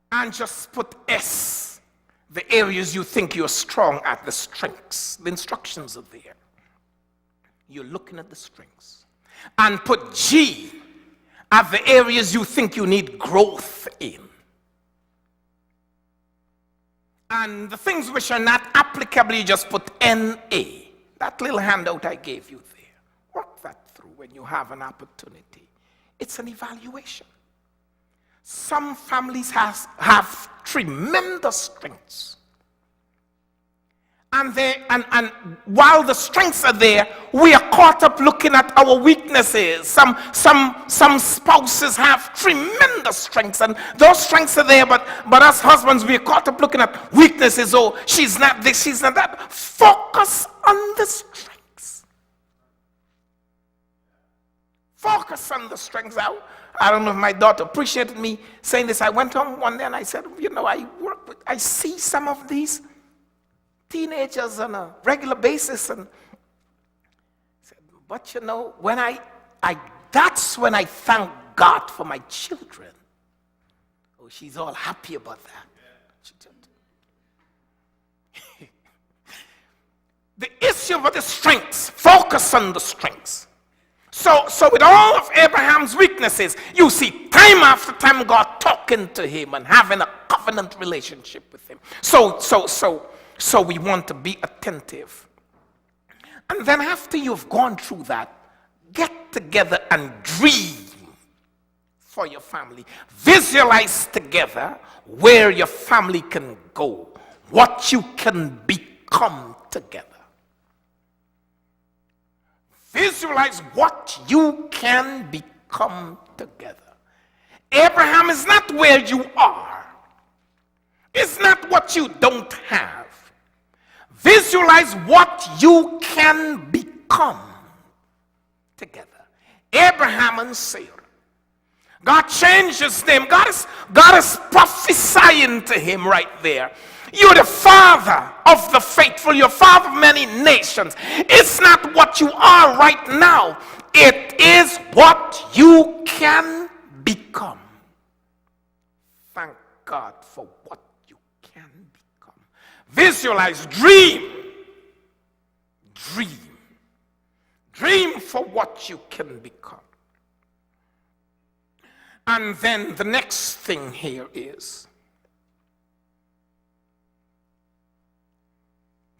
Speaker 2: and just put S, the areas you think you're strong at, the strengths. The instructions are there. You're looking at the strengths. And put G at the areas you think you need growth in. And the things which are not applicable, you just put NA. That little handout I gave you there. Work that through when you have an opportunity. It's an evaluation. Some families have tremendous strengths. And while the strengths are there, we are caught up looking at our weaknesses. Some spouses have tremendous strengths, and those strengths are there, but as husbands, we are caught up looking at weaknesses. Oh, she's not this, she's not that. Focus on the strengths. Focus on the strengths. I don't know if my daughter appreciated me saying this. I went home one day and I said, I see some of these teenagers on a regular basis, and said, but when that's when I thank God for my children. Oh, she's all happy about that. The issue of the strengths, focus on the strengths. So with all of Abraham's weaknesses, you see time after time God talking to him and having a covenant relationship with him. So we want to be attentive. And then after you've gone through that, get together and dream for your family. Visualize together where your family can go, what you can become together. Visualize what you can become together. Abraham is not where you are. It's not what you don't have. Visualize what you can become together. Abraham and Sarah. God changed his name. God is prophesying to him right there. You're the father of the faithful. You're father of many nations. It's not what you are right now. It is what you can become. Thank God for what you can become. Visualize, dream. Dream for what you can become. And then the next thing here is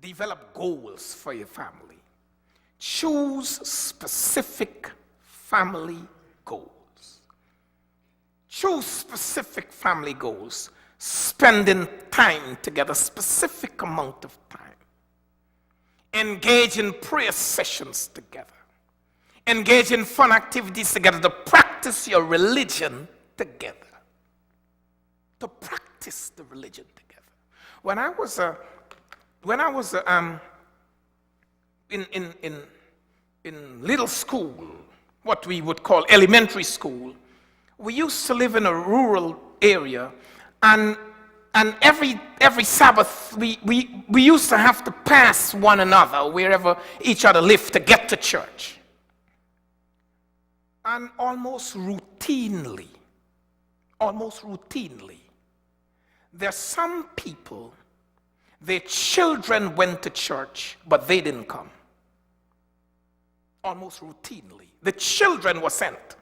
Speaker 2: develop goals for your family. Choose specific family goals. Choose specific family goals. Spending time together, specific amount of time. Engage in prayer sessions together. Engage in fun activities together to practice your religion together. To practice the religion together. When I was in little school, what we would call elementary school, we used to live in a rural area, and every Sabbath we used to have to pass one another wherever each other lived to get to church. And almost routinely, there's some people, their children went to church, but they didn't come. Almost routinely. The children were sent,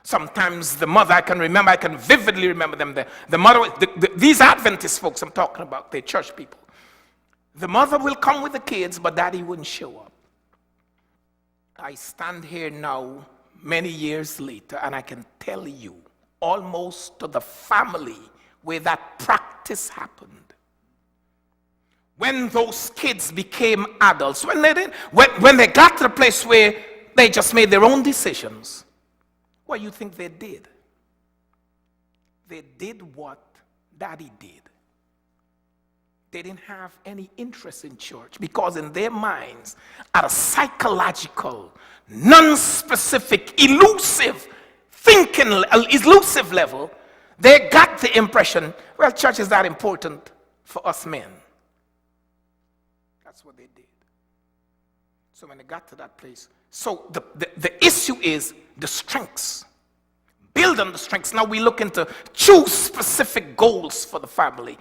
Speaker 2: Sometimes the mother, I can vividly remember them. The mother, these Adventist folks I'm talking about, they're church people. The mother will come with the kids, but daddy wouldn't show up. I stand here now, many years later, and I can tell you, almost to the family where that practice happened. When those kids became adults, when they got to the place where they just made their own decisions, what do you think they did? They did what daddy did. They didn't have any interest in church because in their minds, at a psychological, non-specific, elusive level, they got the impression, well, church is not important for us men. That's what they did. So when they got to that place, so the issue is the strengths. Build on the strengths. Now we look into choose specific goals for the family.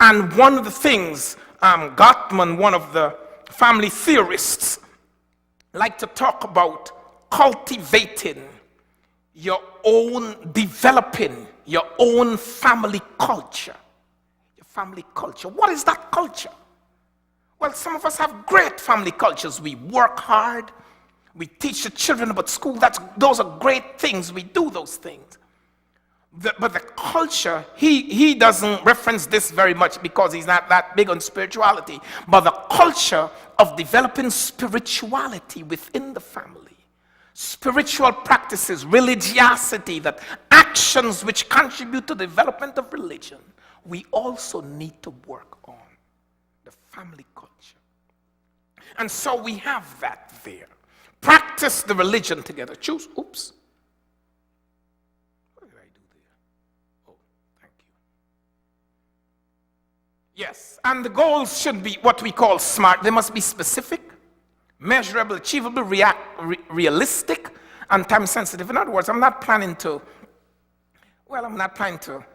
Speaker 2: And one of the things, Gottman, one of the family theorists, like to talk about cultivating your own, developing your own family culture. Your family culture. What is that culture? Well, some of us have great family cultures. We work hard. We teach the children about school. Those are great things. We do those things. But the culture, he doesn't reference this very much because he's not that big on spirituality. But the culture of developing spirituality within the family. Spiritual practices, religiosity, that actions which contribute to the development of religion, we also need to work on the family culture. And so we have that there. Practice the religion together. Choose. Oops. What did I do there? Oh, thank you. Yes, and the goals should be what we call SMART. They must be specific, measurable, achievable, realistic, and time sensitive. In other words, I'm not planning to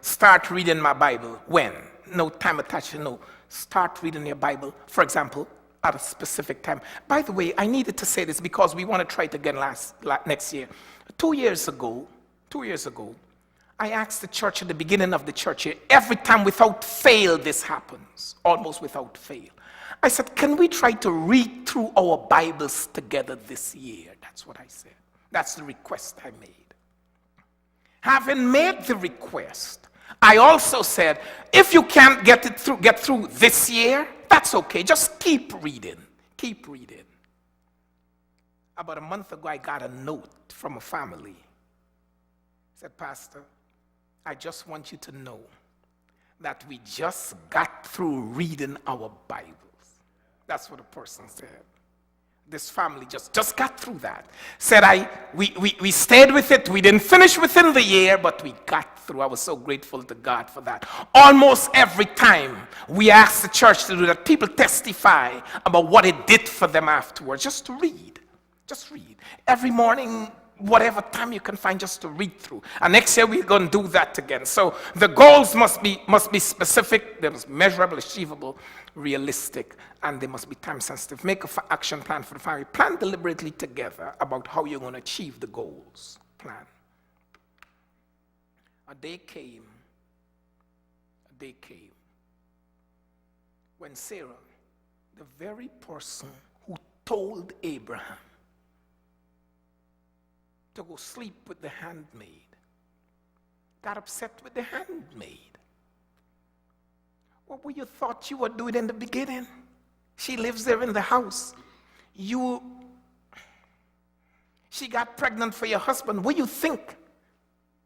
Speaker 2: start reading my Bible. When? No time attached. No. Start reading your Bible, for example, at a specific time. By the way, I needed to say this because we want to try it again next year. 2 years ago, I asked the church at the beginning of the church year, every time without fail this happens, almost without fail. I said, can we try to read through our Bibles together this year? That's what I said. That's the request I made. Having made the request, I also said, if you can't get through this year, that's okay. Just keep reading. Keep reading. About a month ago, I got a note from a family. It said, Pastor, I just want you to know that we just got through reading our Bibles. That's what a person said. This family just got through that. Said we stayed with it. We didn't finish within the year, but we got through. I was so grateful to God for that. Almost every time we asked the church to do that, people testify about what it did for them afterwards. Just to read. Just read. Every morning, whatever time you can find, just to read through. And next year we're going to do that again. So the goals must be specific, they must be measurable, achievable, realistic, and they must be time sensitive. Make an action plan for the family. Plan deliberately together about how you're going to achieve the goals. Plan. A day came when Sarah, the very person who told Abraham to go sleep with the handmaid, got upset with the handmaid. What were you thought you were doing in the beginning? She lives there in the house. She got pregnant for your husband. What do you think?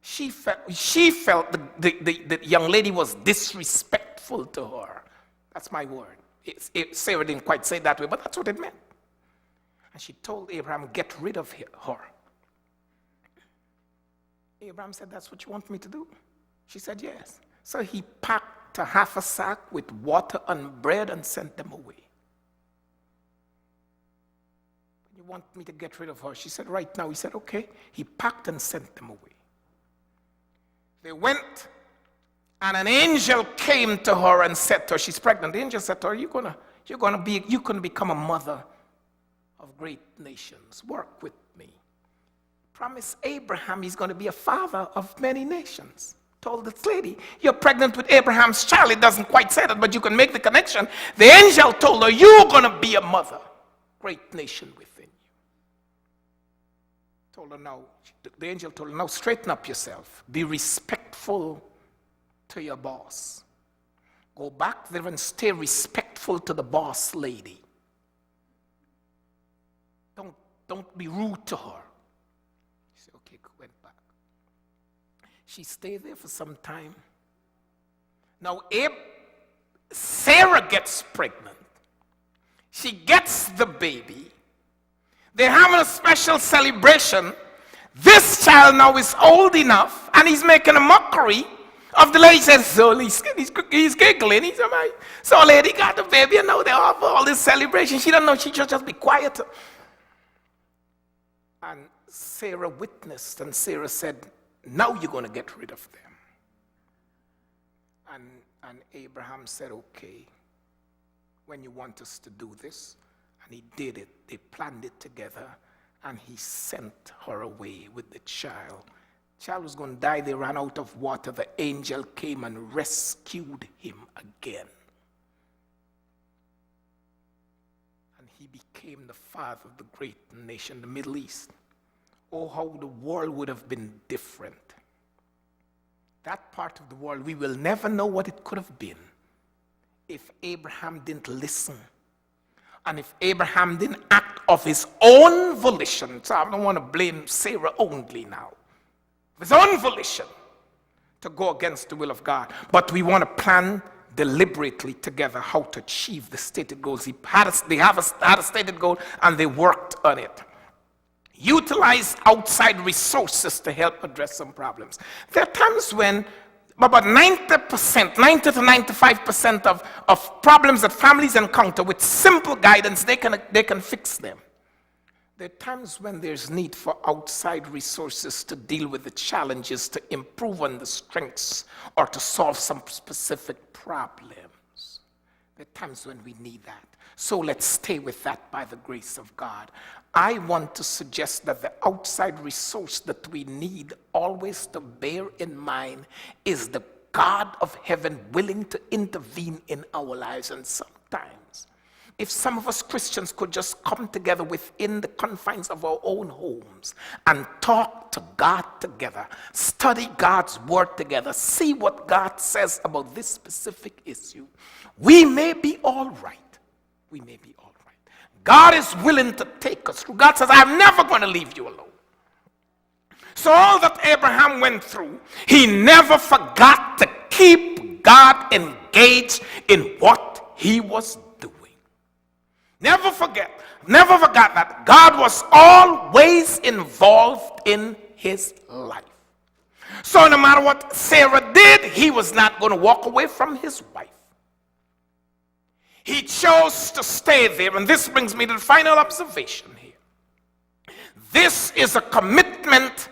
Speaker 2: She felt the young lady was disrespectful to her. That's my word. Sarah didn't quite say it that way, but that's what it meant. And she told Abraham, get rid of her. Abraham said, that's what you want me to do? She said, yes. So he packed a half a sack with water and bread and sent them away. You want me to get rid of her? She said, right now. He said, okay. He packed and sent them away. They went, and an angel came to her and said to her, she's pregnant. The angel said to her, you can become a mother of great nations. Work with me. promised Abraham he's going to be a father of many nations. Told this lady, you're pregnant with Abraham's child. It doesn't quite say that, but you can make the connection. The angel told her, you're going to be a mother. Great nation within you. Told her, now, the angel told her, now straighten up yourself. Be respectful to your boss. Go back there and stay respectful to the boss lady. Don't be rude to her. She said, okay, went back. She stayed there for some time. Now, Sarah gets pregnant. She gets the baby. They're having a special celebration. This child now is old enough, and he's making a mockery of the lady. He says, so he's giggling. He's like, so lady got the baby, and now they offer all this celebration. She don't know, she just be quiet. And Sarah witnessed, and Sarah said, now you're going to get rid of them. And Abraham said, okay, when you want us to do this. And he did it. They planned it together, and he sent her away with the child. The child was going to die. They ran out of water. The angel came and rescued him again. And he became the father of the great nation, the Middle East. Oh, how the world would have been different. That part of the world, we will never know what it could have been if Abraham didn't listen. And if Abraham didn't act of his own volition. So I don't want to blame Sarah only now. His own volition to go against the will of God. But we want to plan deliberately together how to achieve the stated goals. They had a stated goal, and they worked on it. Utilize outside resources to help address some problems. There are times when about 90%, 90 to 95% of problems that families encounter, with simple guidance, they can fix them. There are times when there's need for outside resources to deal with the challenges, to improve on the strengths, or to solve some specific problems. There are times when we need that. So let's stay with that by the grace of God. I want to suggest that the outside resource that we need always to bear in mind is the God of heaven willing to intervene in our lives. And sometimes, if some of us Christians could just come together within the confines of our own homes and talk to God together, study God's word together, see what God says about this specific issue, we may be all right. We may be all right. God is willing to take us through. God says, I'm never going to leave you alone. So all that Abraham went through, he never forgot to keep God engaged in what he was doing. Never forgot that God was always involved in his life. So no matter what Sarah did, he was not going to walk away from his wife. He chose to stay there, and this brings me to the final observation here. This is a commitment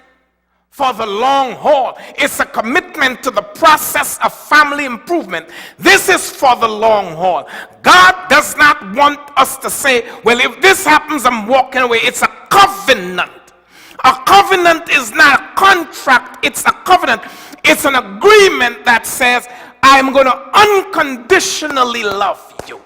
Speaker 2: for the long haul. It's a commitment to the process of family improvement. This is for the long haul. God does not want us to say, well, if this happens, I'm walking away. It's a covenant. A covenant is not a contract, it's a covenant. It's an agreement that says, I'm going to unconditionally love you.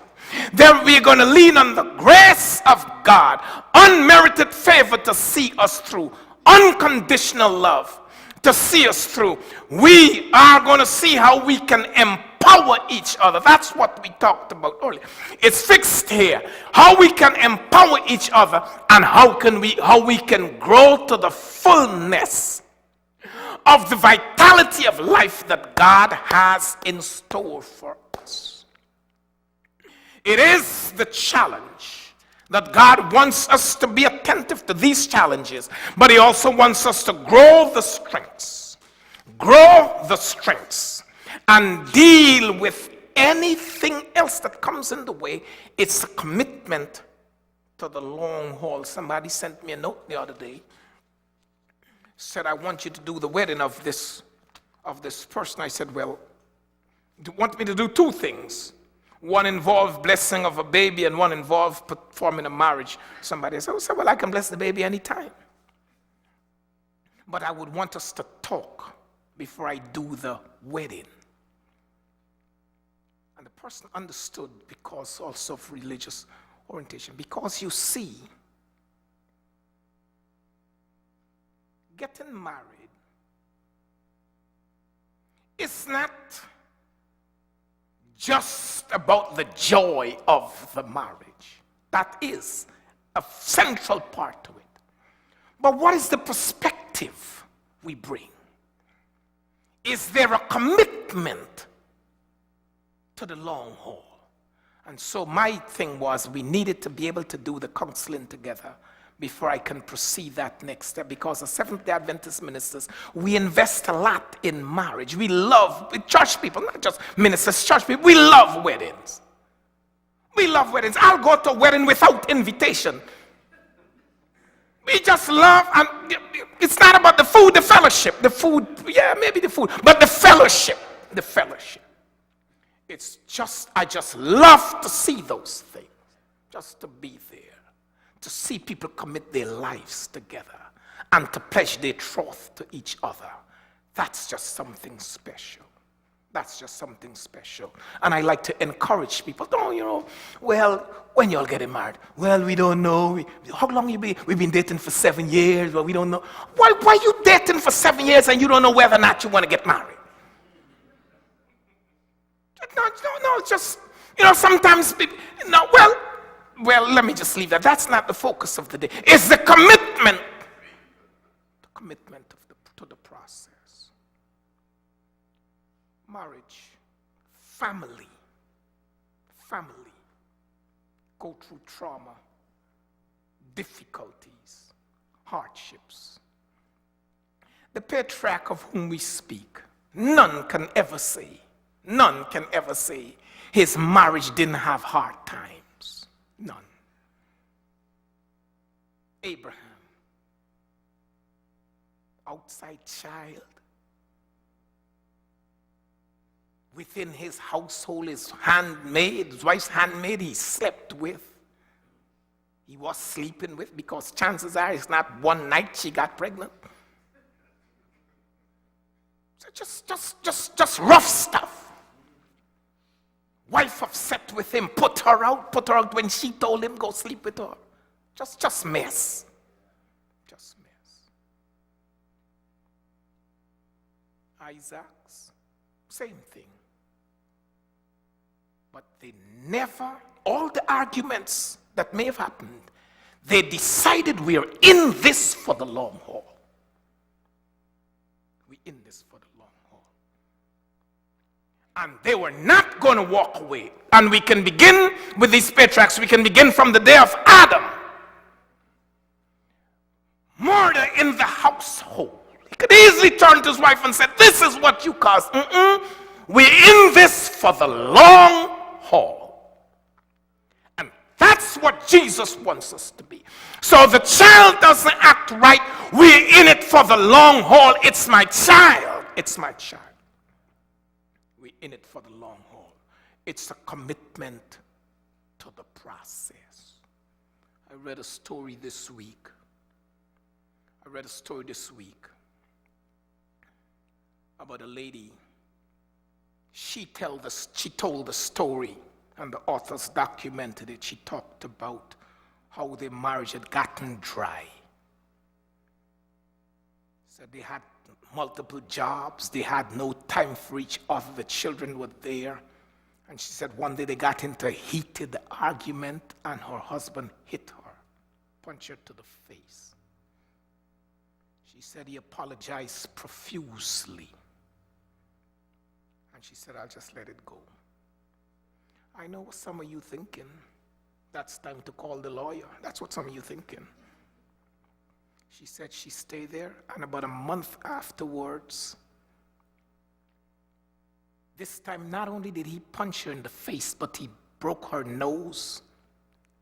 Speaker 2: Then we're going to lean on the grace of God, unmerited favor to see us through, unconditional love to see us through. We are going to see how we can empower each other. That's what we talked about earlier. It's fixed here. How we can empower each other, and how we can grow to the fullness of the vitality of life that God has in store for us. It is the challenge that God wants us to be attentive to these challenges, but he also wants us to grow the strengths, and deal with anything else that comes in the way. It's a commitment to the long haul. Somebody sent me a note the other day, said, I want you to do the wedding of this person. I said, well, you want me to do two things? One involved blessing of a baby, and one involved performing a marriage. Somebody said, well, I can bless the baby anytime. But I would want us to talk before I do the wedding. And the person understood because also of religious orientation. Because you see, getting married is not just about the joy of the marriage. That is a central part to it. But what is the perspective we bring? Is there a commitment to the long haul? And so my thing was we needed to be able to do the counseling together before I can proceed that next step, because as Seventh-day Adventist ministers, we invest a lot in marriage. We love, church people, not just ministers, church people, we love weddings. We love weddings. I'll go to a wedding without invitation. We just love, and it's not about the food, the fellowship. The food, yeah, maybe the food, but the fellowship. It's just, I just love to see those things, just to be there, to see people commit their lives together and to pledge their troth to each other. That's just something special. That's just something special. And I like to encourage people, well, when y'all getting married? Well, we don't know. How long you been? We've been dating for 7 years. Well, we don't know. Why you dating for 7 years and you don't know whether or not you want to get married? No, just, sometimes people, well, let me just leave that. That's not the focus of the day. It's the commitment to the process. Marriage, family, go through trauma, difficulties, hardships. The patriarch of whom we speak, none can ever say his marriage didn't have hard times. None. Abraham, outside child, within his household, his wife's handmaid, he slept with. He was sleeping with, because chances are it's not one night she got pregnant. So just rough stuff. Wife upset with him, put her out when she told him go sleep with her. Just mess. Isaac's, same thing. But they never, all the arguments that may have happened, they decided we are in this for the long haul. We're in this for the long haul. And they were not going to walk away. And we can begin with these patriarchs. We can begin from the day of Adam. Murder in the household. He could easily turn to his wife and say, this is what you caused. We're in this for the long haul. And that's what Jesus wants us to be. So the child doesn't act right. We're in it for the long haul. It's my child. We're in it for the long haul. It's a commitment to the process. I read a story this week. About a lady. She told the story, and the authors documented it. She talked about how their marriage had gotten dry. Said they had multiple jobs. They had no time for each other. The children were there. And she said one day they got into a heated argument, and her husband hit her, punched her to the face. She said he apologized profusely. And she said, I'll just let it go. I know what some of you thinking. That's time to call the lawyer. That's what some of you thinking. She said she stayed there, and about a month afterwards, this time not only did he punch her in the face, but he broke her nose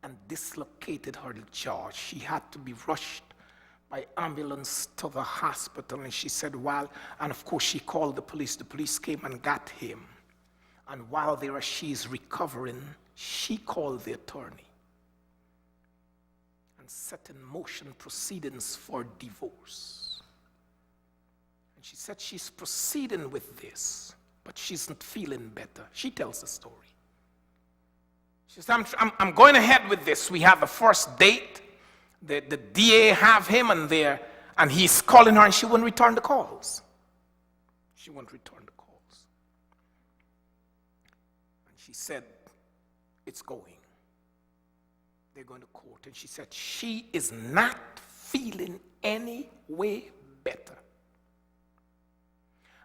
Speaker 2: and dislocated her jaw. She had to be rushed by ambulance to the hospital, and she said and of course she called the police. The police came and got him, and while she's recovering, she called the attorney and set in motion proceedings for divorce. She said she's proceeding with this, but she's not feeling better. She tells the story. She said, I'm going ahead with this. We have the first date. The DA have him and he's calling her, and she won't return the calls. She won't return the calls. And she said, it's going. They're going to court. And she said she is not feeling any way better.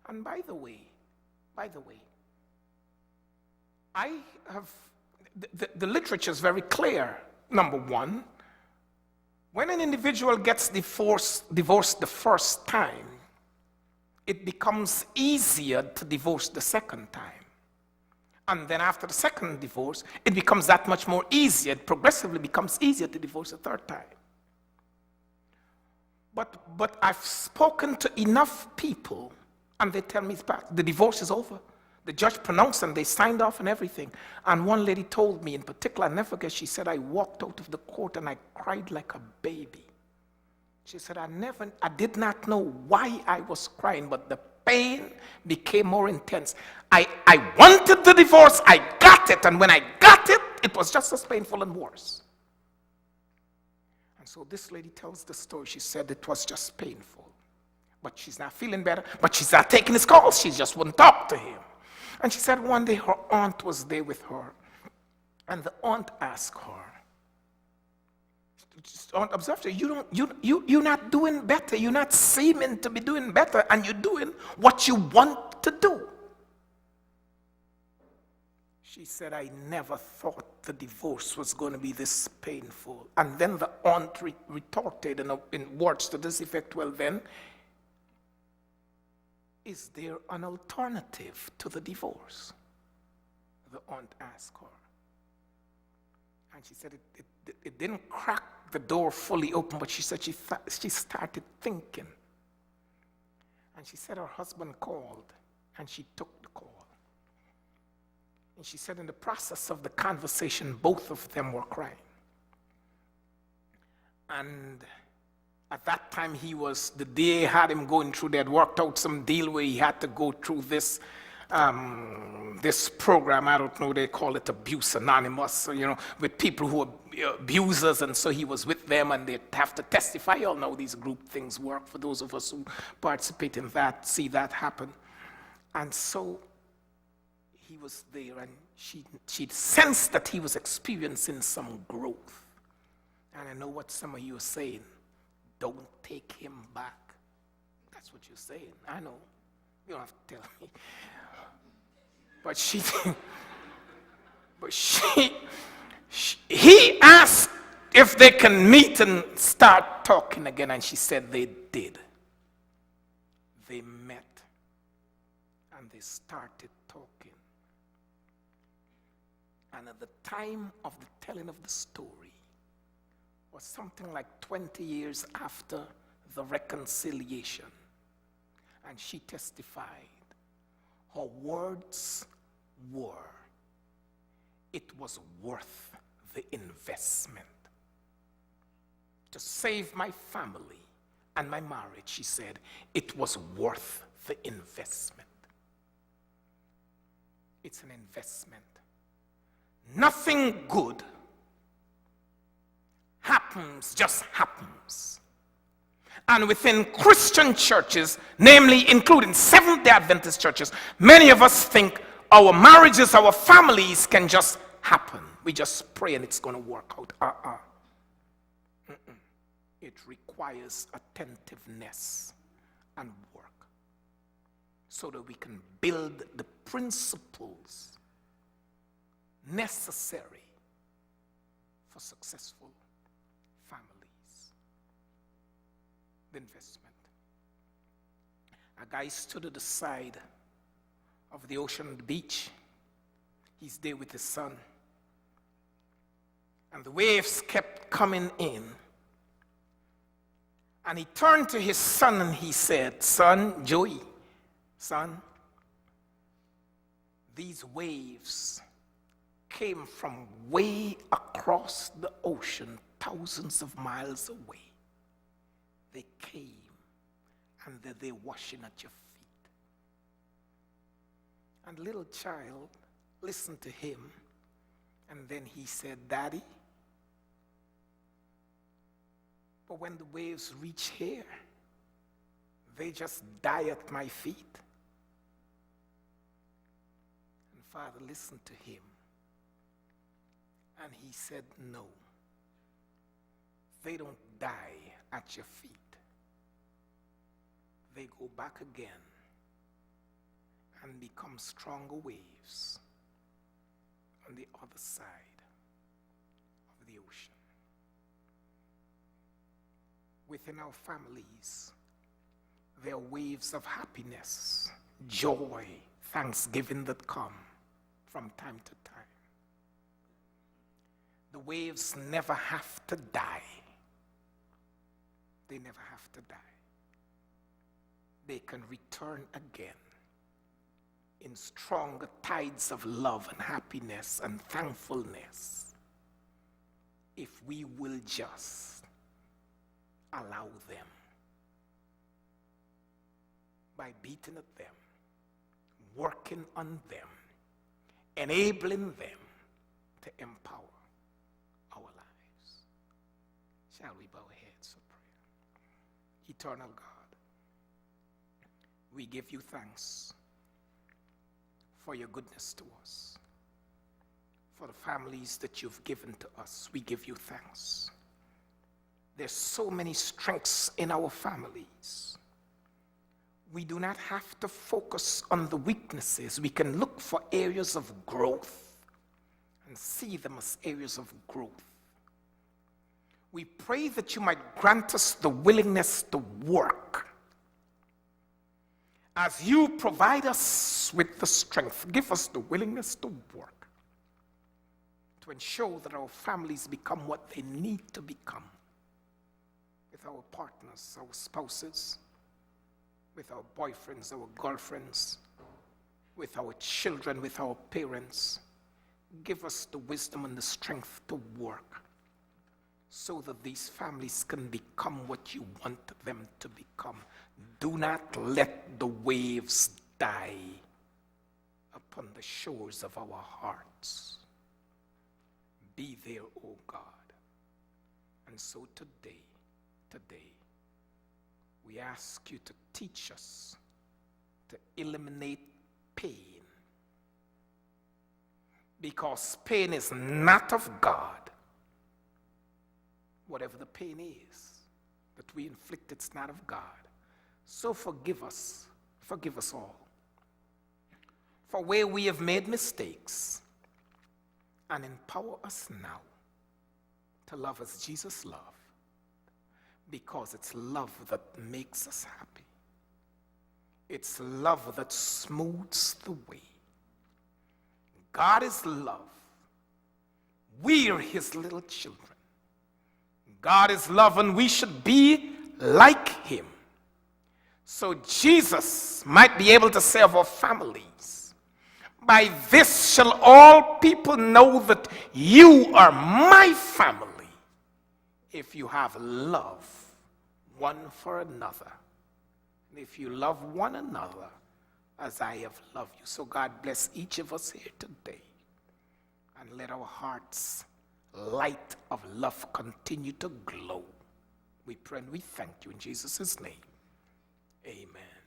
Speaker 2: And by the way, I have, the literature is very clear. Number one, when an individual gets divorced the first time, it becomes easier to divorce the second time. And then after the second divorce, it becomes that much more easier. It progressively becomes easier to divorce the third time. But I've spoken to enough people, and they tell me the divorce is over. The judge pronounced and they signed off and everything. And one lady told me in particular, I never forget, she said, I walked out of the court and I cried like a baby. She said, I did not know why I was crying, but the pain became more intense. I wanted the divorce, I got it, and when I got it, it was just as painful and worse. And so this lady tells the story. She said it was just painful, but she's not feeling better, but she's not taking his calls. She just wouldn't talk to him. And she said one day her aunt was there with her, and the aunt asked her, aunt observed her, you're not doing better. You're not seeming to be doing better, and you're doing what you want to do. She said, I never thought the divorce was going to be this painful. And then the aunt retorted in words to this effect, well then, is there an alternative to the divorce? The aunt asked her. And she said it didn't crack the door fully open, but she said she started thinking. And she said her husband called, and she took the call. And she said in the process of the conversation, both of them were crying. And at that time, the DA had him going through, they had worked out some deal where he had to go through this program, I don't know, they call it Abuse Anonymous, so, with people who are abusers, and so he was with them, and they'd have to testify. You all know these group things work, for those of us who participate in that, see that happen. And so he was there, and she'd sensed that he was experiencing some growth. And I know what some of you are saying. Don't take him back. That's what you're saying. I know. You don't have to tell me. He asked if they can meet and start talking again, and she said they did. They met, and they started talking. And at the time of the telling of the story, was something like 20 years after the reconciliation. And she testified, her words were, it was worth the investment. To save my family and my marriage, she said, it was worth the investment. It's an investment. Nothing good just happens. And within Christian churches, namely including Seventh-day Adventist churches, many of us think our marriages, our families can just happen. We just pray and it's going to work out. It requires attentiveness and work so that we can build the principles necessary for successful families. The investment. A guy stood at the side of the ocean, the beach. He's there with his son. And the waves kept coming in. And he turned to his son and he said, son, Joey, son, these waves came from way across the ocean, thousands of miles away. They came and they're washing at your feet. And little child listened to him, and then he said, Daddy, but when the waves reach here, they just die at my feet. And Father listened to him, and he said, no, they don't die at your feet. They go back again and become stronger waves on the other side of the ocean. Within our families, there are waves of happiness, joy, thanksgiving that come from time to time. The waves never have to die. They never have to die. They can return again in stronger tides of love and happiness and thankfulness if we will just allow them. By beating at them, working on them, enabling them to empower our lives. Shall we bow our heads for prayer? Eternal God, we give you thanks for your goodness to us, for the families that you've given to us. We give you thanks. There's so many strengths in our families. We do not have to focus on the weaknesses. We can look for areas of growth and see them as areas of growth. We pray that you might grant us the willingness to work. As you provide us with the strength, give us the willingness to work to ensure that our families become what they need to become with our partners, our spouses, with our boyfriends, our girlfriends, with our children, with our parents. Give us the wisdom and the strength to work so that these families can become what you want them to become. Do not let the waves die upon the shores of our hearts. Be there, O God. And so today, we ask you to teach us to eliminate pain. Because pain is not of God. Whatever the pain is that we inflict, it's not of God. So forgive us all. For where we have made mistakes, and empower us now to love as Jesus loved. Because it's love that makes us happy. It's love that smooths the way. God is love. We are his little children. God is love, and we should be like him. So Jesus might be able to say of our families, by this shall all people know that you are my family, if you have love one for another. And if you love one another as I have loved you. So God bless each of us here today. And let our hearts' light of love continue to glow. We pray and we thank you in Jesus' name. Amen.